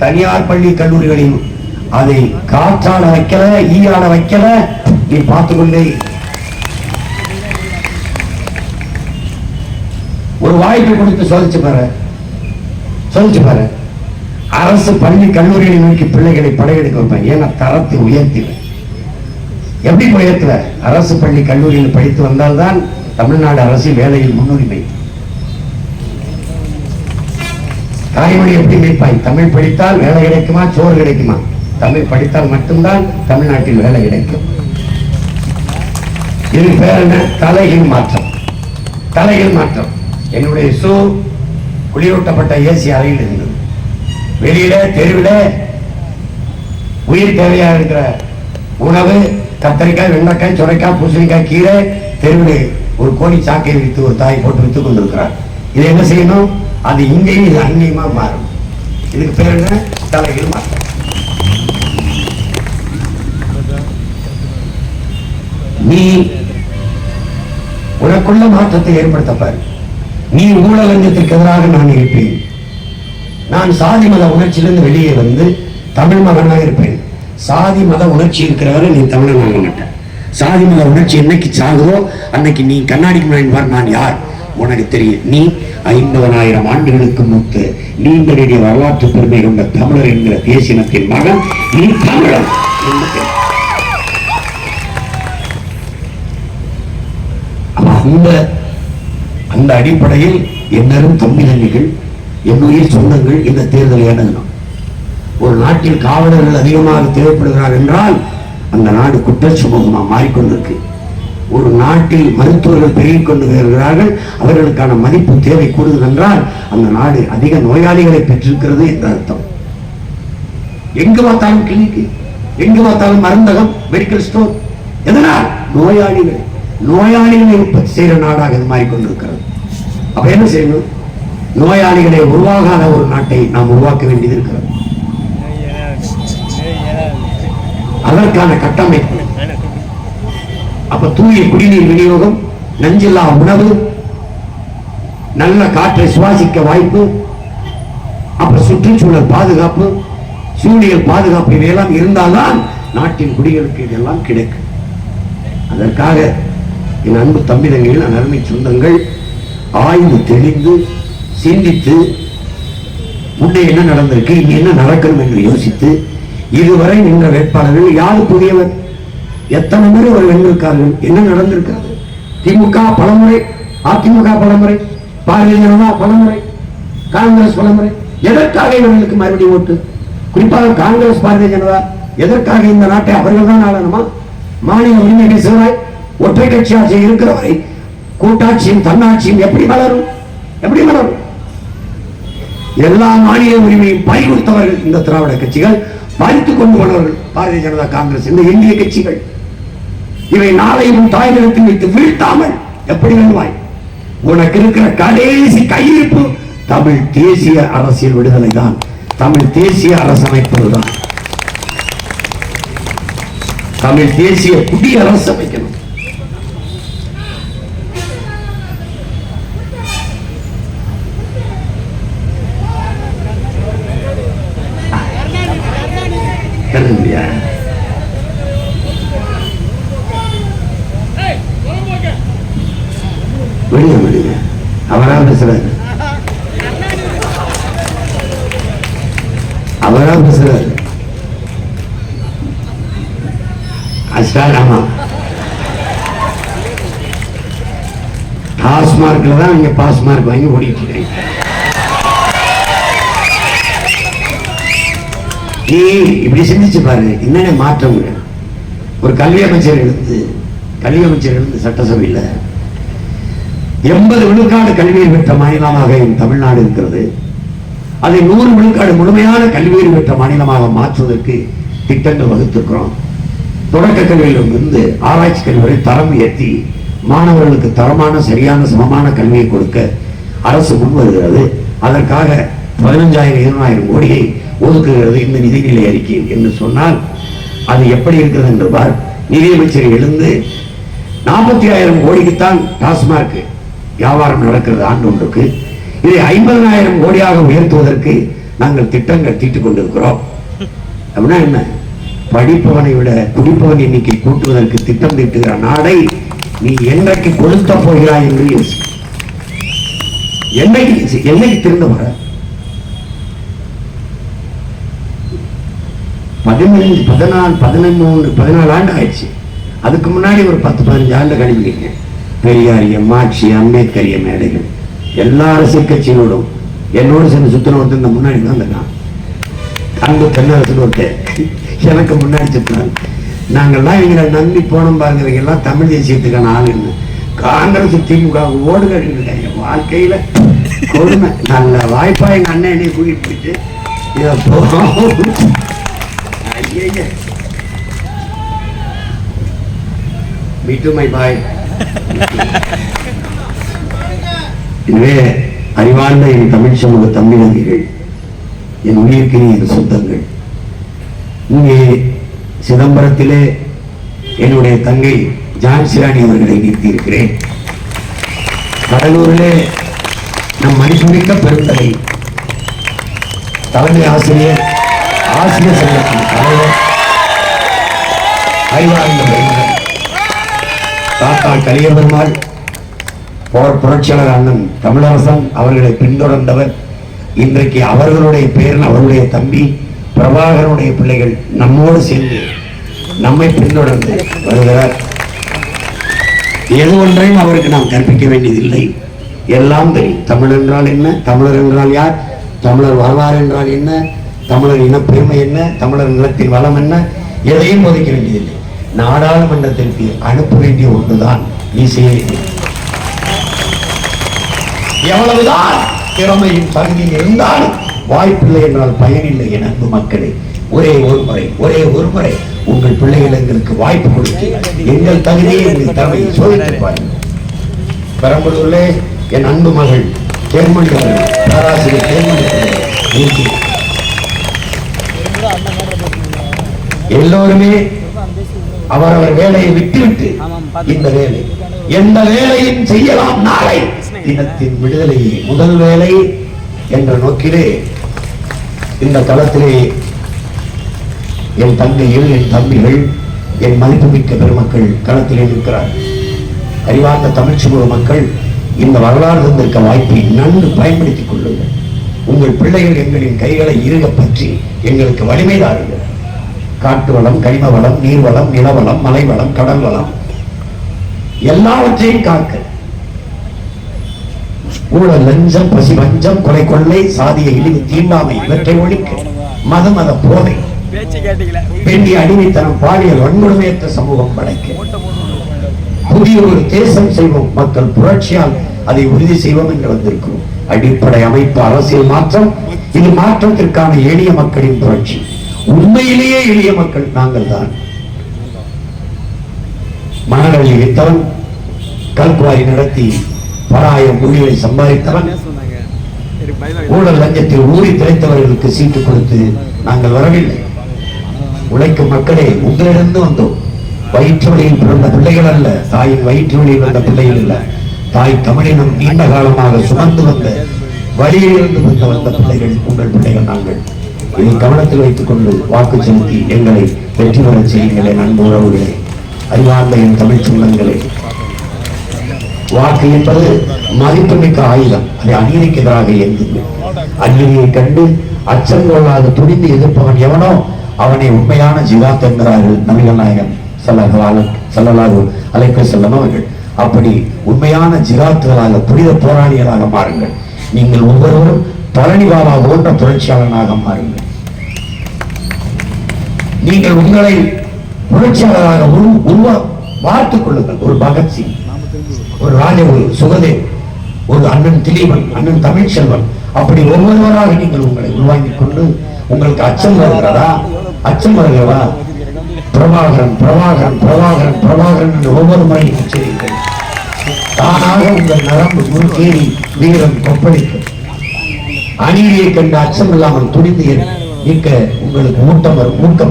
தனியார் பள்ளி கல்லூரிகளில் அதை காற்றால வைக்கல, ஈயால வைக்கல, நீ பார்த்துக்கொண்டே ஒரு வாய்ப்பு கொடுத்து சோதிச்சு பாரு. அரசு பள்ளி கல்லூரிகளை நோக்கி பிள்ளைகளை படையெடுக்க வைப்பேன். ஏன்னா தரத்தை உயர்த்திடுவேன். எப்படி உயர்த்துவ? அரசு பள்ளி கல்லூரியில் படித்து வந்தால்தான் தமிழ்நாடு அரசு வேலையில் முன்னுரிமை. தாய்மொழி எப்படி மீட்பாய்? தமிழ் படித்தால் வேலை கிடைக்குமா, சோறு கிடைக்குமா? தமிழ் படித்தால் மட்டும்தான் தமிழ்நாட்டில் வேலை கிடைக்கும். இது பேர் என்ன? தலைகீழ் மாற்றம். தலைகீழ் மாற்றம். என்னுடைய குளிரூட்டப்பட்ட ஏசி அறையில் இருந்தது. வெளியில தெருவில உயிர் தேவையாக இருக்கிற உணவு, கத்தரிக்காய், வெண்டைக்காய், சுரைக்காய், பூசணிக்காய், கீரை தெருவில் ஒரு கோடி சாக்கை வித்து ஒரு தாய் போட்டு வித்துக் கொண்டிருக்கிறார். இது என்ன செய்யணும்? அது இங்கேயும் இது அங்கேயுமா மாறும். இதுக்கு பேர் என்ன? தலைகீழ் மாற்றம். நீ உனக்குள்ள மாற்றத்தை ஏற்படுத்தப்பாரு. நீ ஊழலஞ்சத்திற்கு எதிராக நான் இருப்பேன். நான் சாதி மத உணர்ச்சியிலிருந்து வெளியே வந்து தமிழ் மகனாக இருப்பேன். சாதி மத உணர்ச்சி இருக்கிறவரை நீ தமிழனாக மாட்ட. சாதி மத உணர்ச்சி என்னைக்கு சாகுதோ அன்னைக்கு நீ கண்ணாடிக்கு முன்னாடி நான் யார் உனக்கு தெரியும். நீ 50,000 ஆண்டுகளுக்கு முத்து நீண்ட நெடிய வரலாற்று பெருமை கொண்ட தமிழர் என்கிற தேசியத்தின் மகன். நீ தமிழன். அந்த அடிப்படையில் என்னரும் தம்பிதங்கிகள், என்னுயிர் சொந்தங்கள் இந்த தேர்தலை அணுகணும். ஒரு நாட்டில் காவலர்கள் அதிகமாக தேவைப்படுகிறார் என்றால் அந்த நாடு குற்ற சமூகமாக மாறிக்கொண்டிருக்கு. ஒரு நாட்டில் மருத்துவர்கள் பெருகிக் கொண்டு வருகிறார்கள், அவர்களுக்கான மதிப்பு தேவை கூடுதல் என்றால் அந்த நாடு அதிக நோயாளிகளை பெற்றிருக்கிறது என்ற அர்த்தம். எங்கு பார்த்தாலும் கிளினிக், எங்கு பார்த்தாலும் மருந்தகம், மெடிக்கல் ஸ்டோர். எதனால்? நோயாளிகளை உற்பத்தி செய்கிற நாடாக இது மாறிக்கொண்டிருக்கிறது. அப்ப என்ன செய்யணும்? நோயாளிகளை உருவாகாத ஒரு நாட்டை நாம் உருவாக்க வேண்டியது இருக்கிறது. அதற்கான கட்டமைப்பு. அப்ப தூய குடிநீர் விநியோகம், நஞ்சில்லா உணவு, நல்ல காற்றை சுவாசிக்க வாய்ப்பு, அப்புறம் சுற்றுச்சூழல் பாதுகாப்பு, சூழியல் பாதுகாப்பு, இவையெல்லாம் இருந்தால்தான் நாட்டின் குடிகளுக்கு இதெல்லாம் கிடைக்கும். அதற்காக என் அன்பு தம்பிதங்கள், அருமை சொந்தங்கள், ஆய்வு தெளிந்து சிந்தித்து முன்னே என்ன நடந்திருக்கு, இனி என்ன நடக்கணும் என்று யோசித்து இதுவரை நின்ற வேட்பாளர்கள் யாரு புதியவர், எத்தனை முறை ஒரு வென்றிருக்கார்கள், என்ன நடந்திருக்கிறது? திமுக பலமுறை, அதிமுக பலமுறை, பாரதிய ஜனதா பலமுறை, காங்கிரஸ் பலமுறை. எதற்காக இவர்களுக்கு மறுபடியும் ஓட்டு? குறிப்பாக காங்கிரஸ், பாரதிய ஜனதா எதற்காக இந்த நாட்டை அவர்கள் தான் ஆளணுமா? மாநில உரிமை பேசுகிறாய். ஒற்றை கட்சி ஆட்சி இருக்கிறவரை கூட்டாட்சியும் தன்னாட்சியும் எப்படி வளரும்? எப்படி வளரும்? எல்லா மாநில உரிமையும் பறிகொடுத்தவர்கள் இந்த திராவிட கட்சிகள், பறித்துக் கொண்டு போனவர்கள் பாரதிய ஜனதா, காங்கிரஸ், இந்த இந்திய கட்சிகள். இவை நாளையும் தாய் நிலத்தில் வைத்து வீழ்த்தாமல் எப்படி வருவாய்? உனக்கு இருக்கிற கடைசி கையிருப்பு தமிழ் தேசிய அரசியல் விடுதலை தான், தமிழ் தேசிய அரசமைப்பு தான், தமிழ் தேசிய குடியரசு அமைக்கணும். விடுங்க விடுங்க, அவரா பேசுறாரு, அவரா பேசுறாரு. ஆமா, டாஸ்மார்க்ல தான் நீங்க பாஸ் மார்க் வாங்கி ஓடிட்டு இருக்கீங்க. நீ இப்படி சிந்திச்சு பாரு, என்னென்ன மாற்றம். ஒரு கல்வி அமைச்சர் இருந்து சட்டசபையில் 80 விழுக்காடு கல்வியை பெற்ற மாநிலமாக தமிழ்நாடு இருக்கிறது. அதை 100 விழுக்காடு முழுமையான கல்வியை பெற்ற மாநிலமாக மாற்றுவதற்கு திட்டங்கள் வகுத்திருக்கிறோம். தொடக்க கல்வியிலிருந்து ஆராய்ச்சி கல்வி வரை தரம் உயர்த்தி மாணவர்களுக்கு தரமான சரியான சமமான கல்வியை கொடுக்க அரசு முன் வருகிறது. அதற்காக 15,000-20,000 கோடியை ஒதுக்குகிறது இந்த நிதிநிலை அறிக்கை என்று சொன்னால் அது எப்படி இருக்கிறது என்றால், நிதியமைச்சர் எழுந்து 40,000 கோடிக்குத்தான் டாஸ்மார்க் வியாபாரம் நடக்கிறது ஆண்டு ஒன்றுக்கு. இதை 50,000 கோடியாக உயர்த்துவதற்கு நாங்கள் திட்டங்கள் தீட்டிக் கொண்டிருக்கிறோம். அப்படின்னா என்ன? படிப்பவனை விட குடிப்பவன் எண்ணிக்கை கூட்டுவதற்கு திட்டம் தீட்டுகிற நாடை நீ என்னைக்கு கொளுத்த போகிறாய் என்று யோசி. என்னைக்கு திருந்த போற? 14 ஆண்டு ஆயிடுச்சு. அதுக்கு முன்னாடி ஒரு 10-15 ஆண்டு கழிவுங்க. பெரியாரிய, மார்க்சி, அம்பேத்கரிய மேடைகள் எல்லா அரசியல் கட்சிகளோடும் என்னோடு சேர்ந்து சுத்தின ஒருத்தர் இந்த முன்னாடி தான் இருக்கான். அன்பு தென்னரசு ஒருத்தர் எனக்கு முன்னாடி சுத்தினாங்க. நாங்கள்லாம் இவங்களை நம்பி போனோம் பாருங்க, எல்லாம் தமிழ் தேசியத்துக்கான ஆளுன்னு. காங்கிரஸ் திமுக ஓடு கட்டிருக்காங்க. வாழ்க்கையில கொடுமை. நல்ல வாய்ப்பா எங்க அண்ணன் என்னை கூட்டிட்டு போயிட்டு இதை போ Me too, my boy. எனவே அறிவார்ந்த என் தமிழ் சமூக தம்பிகள், என் உயிர்க்கினிய சொந்தங்கள், இங்கே சிதம்பரத்திலே என்னுடைய தங்கை ஜான்சிராணி அவர்களை நிறுத்தியிருக்கிறேன். கடலூரிலே நம் மதிப்புமிக்க பெருந்தகை தலைமை ஆசிரியர் சங்கத்தின் தலைவர் அறிவார்ந்த பெருமகன் தாத்தா கலியபெருமாள் புரட்சியாளர் அண்ணன் தமிழரசன் அவர்களை பின்தொடர்ந்தவர். இன்றைக்கு அவர்களுடைய பேரன், அவருடைய தம்பி பிரபாகரனுடைய பிள்ளைகள் நம்மோடு சேர்ந்து நம்மை பின்தொடர்ந்து வருகிறார். எது ஒன்றையும் அவருக்கு நாம் கற்பிக்க வேண்டியதில்லை, எல்லாம் தெரியும். தமிழ் என்றால் என்ன, தமிழர் என்றால் யார், தமிழர் வரலாறு என்றால் என்ன, தமிழர் இனப்பெருமை என்ன, தமிழர் நிலத்தின் வளம் என்ன, எதையும் ஒதுக்க வேண்டியதில்லை. நாடாளுமன்றத்திற்கு அனுப்ப வேண்டிய ஒன்றுதான் நீ செய்ய வேண்டியது. எவ்வளவுதான் திறமையின் தகுதி இருந்தாலும் வாய்ப்பில்லை என்றால் பயனில்லை. என் அன்பு மக்களே, ஒரே ஒரு முறை உங்கள் பிள்ளைகள் எங்களுக்கு வாய்ப்பு கொடுத்து எங்கள் தகுதியை, எங்கள் திறமையை சோதித்து பாருங்கள். பெரம்பலூரிலே என் அன்பு மகள் தேர்மொழி பேராசிரியர் தேர்மொழி எல்லோருமே அவரவர் வேலையை விட்டுவிட்டு இந்த வேலை எந்த வேலையும் செய்யலாம். நாளை தினத்தின் விடுதலையை முதல் வேலை என்ற நோக்கிலே இந்த களத்திலே என் தங்கைகள், என் தம்பிகள், என் மதிப்புமிக்க பெருமக்கள் களத்திலே இருக்கிறார்கள். அறிவார்ந்த தமிழ் சமூக மக்கள் இந்த வரலாறு தந்திருக்க வாய்ப்பை நன்கு பயன்படுத்திக் கொள்ளுங்கள். உங்கள் பிள்ளைகள் எங்களின் கைகளை இறுக பற்றி எங்களுக்கு வலிமை தாருங்கள். காட்டு வளம், கனிம வளம், நீர்வளம், நிலவளம், மலை வளம், கடல் வளம் எல்லாவற்றையும் காக்க ஊழல், லஞ்சம், பசி, பஞ்சம், கொலை, கொள்ளை, சாதிய இழிவு, தீண்டாமை இவற்றை ஒழிக்க மத போதை, பெண்ணிய அடிமைத்தனம், பாலியல் வன்கொடுமையற்ற சமூகம் படைக்க புதிய ஒரு தேசம் செய்வோம். மக்கள் புரட்சியால் அதை உறுதி செய்வோம் என்று வந்திருக்கிறோம். அடிப்படை அமைப்பு அரசியல் மாற்றம். இது மாற்றத்திற்கான எளிய மக்களின் புரட்சி. உண்மையிலேயே எளிய மக்கள் நாங்கள் தான். மணல் வித்தவன், கல்குவாரி நடத்தி பல ஆயிரம் கோடிகளை சம்பாதித்தவன் ஊழல் லஞ்சத்தில் ஊறி திளைத்தவர்களுக்கு சீட்டு கொடுத்து நாங்கள் வரவில்லை. உழைக்கும் மக்களே, உங்களிடந்து வந்தோம். வயிற்று வழியில் பிறந்த பிள்ளைகள் அல்ல, தாயின் வயிற்று வழியில் வந்த பிள்ளைகள் அல்ல, தாய் தமிழினம் நீண்ட காலமாக சுமந்து வந்த வழியிலிருந்து வந்த பிள்ளைகள், உங்கள் பிள்ளைகள் நாங்கள். இதை கவனத்தில் வைத்துக் கொண்டு வாக்கு செலுத்தி எங்களை வெற்றி பெற செய்யுங்களே. நண்பு உறவுகளே, அறிவார்ந்த என் தமிழ் சொந்தங்களே, வாக்கு என்பது மதிப்புமிக்க ஆயுதம். அதை அநீதிக்கு எதிராக இயங்குது. அநீதியை கண்டு அச்சம் கொள்ளாது துணிந்து எதிர்ப்பவன் எவனோ அவனை உண்மையான ஜிகாத் என்கிறார்கள் நபிகள் நாயகம் ஸல்லல்லாஹு அலைஹி வஸல்லம் அவர்கள். அப்படி உண்மையான ஜிகாத்துகளாக புனித போராளிகளாக மாறுங்கள். நீங்கள் ஒவ்வொருவரும் பழனி பாபா போன்ற புரட்சியாளனாக மாறுங்கள். நீங்கள் உங்களை புரட்சியாளராக பார்த்துக் கொள்ளுங்கள். ஒரு பகத்சிங், ஒரு ராஜகுரு சுகதேவ், ஒரு அண்ணன் திலீபன், அண்ணன் தமிழ்ச்செல்வன், அப்படி ஒவ்வொருவராக நீங்கள் உங்களை உருவாக்கிக் கொண்டு உங்களுக்கு அச்சம் வருகிறதா? அச்சம் வருகிறதா? பிரபாகரன் பிரபாகரன் பிரபாகரன் பிரபாகரன் என்று ஒவ்வொரு முறையும் உச்சரிங்கள். தானாக உங்கள் நரம்பு முன்கேறி வீரம் கொப்பளிக்கும். அநீதியை கண்டு அச்சம் இல்லாமல் துணிந்து நீக்க உங்களுக்கு ஊக்கம்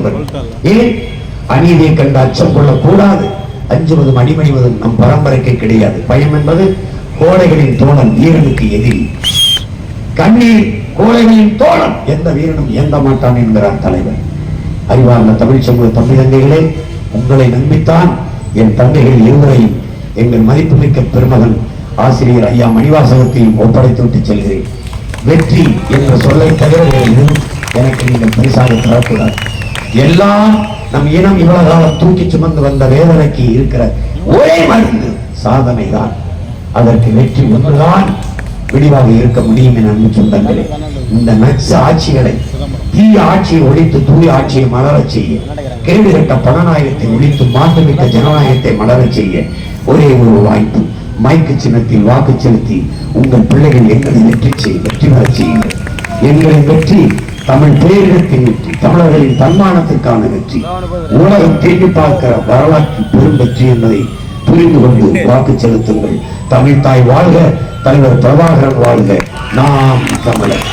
வரும். ஏன் அநீதியை கண்டு அச்சம் கொள்ளக்கூடாது? அஞ்சுவதும் அடிமணிவதும் நம் பரம்பரைக்கு கிடையாது. பயம் என்பது கோழைகளின் தோழன், வீரனுக்கு எதிரி. கண்ணீர் கோழைகளின் தோழன், எந்த வீரனும் இயங்க மாட்டான் என்கிறார் தலைவர். அறிவார்ந்த தமிழ் சமூக தம்பிதங்கைகளே, உங்களை நம்பித்தான் என் தந்தைகள் இருவரையும் எங்கள் மதிப்புமிக்க பெருமகன் ஆசிரியர் ஐயா மணிவாசகத்தையும் ஒப்படைத்து விட்டு செல்கிறேன். வெற்றி என்ற சொல்லை தவிர எனக்கு நீங்கள் பரிசாக தரக்கூடாது. எல்லாம் நம் இனம் இவ்வளவு காலம் தூக்கி சுமந்து வந்த வேதனைக்கு இருக்கிற ஒரே மருந்து சாதனை தான். அதற்கு வெற்றி ஒன்றுதான் விடிவாக இருக்க முடியும் என அன்பு சொந்தங்களே. இந்த நச்சு ஆட்சிகளை, தீய ஆட்சியை ஒழித்து தூய ஆட்சியை மலரச் செய்ய, கேடுகட்ட பணநாயகத்தை ஒழித்து மாண்புமிக்க ஜனநாயகத்தை மலரச் செய்ய ஒரே ஒரு வாய்ப்பு. மைக்கு சின்னத்தில் வாக்கு செலுத்தி உங்கள் பிள்ளைகள் எங்களை வெற்றி பெற செய்யுங்கள். எங்களின் வெற்றி தமிழ் பேரிடத்தின் வெற்றி, தமிழர்களின் தன்மானத்திற்கான வெற்றி, உலகம் திரும்பி பார்க்கிற வரலாற்று பெரும் வெற்றி என்பதை புரிந்து கொண்டு வாக்கு செலுத்துங்கள். தமிழ் தாய் வாழ்க, தலைவர் பிரபாகரன் வாழ்க, நாம் தமிழர்.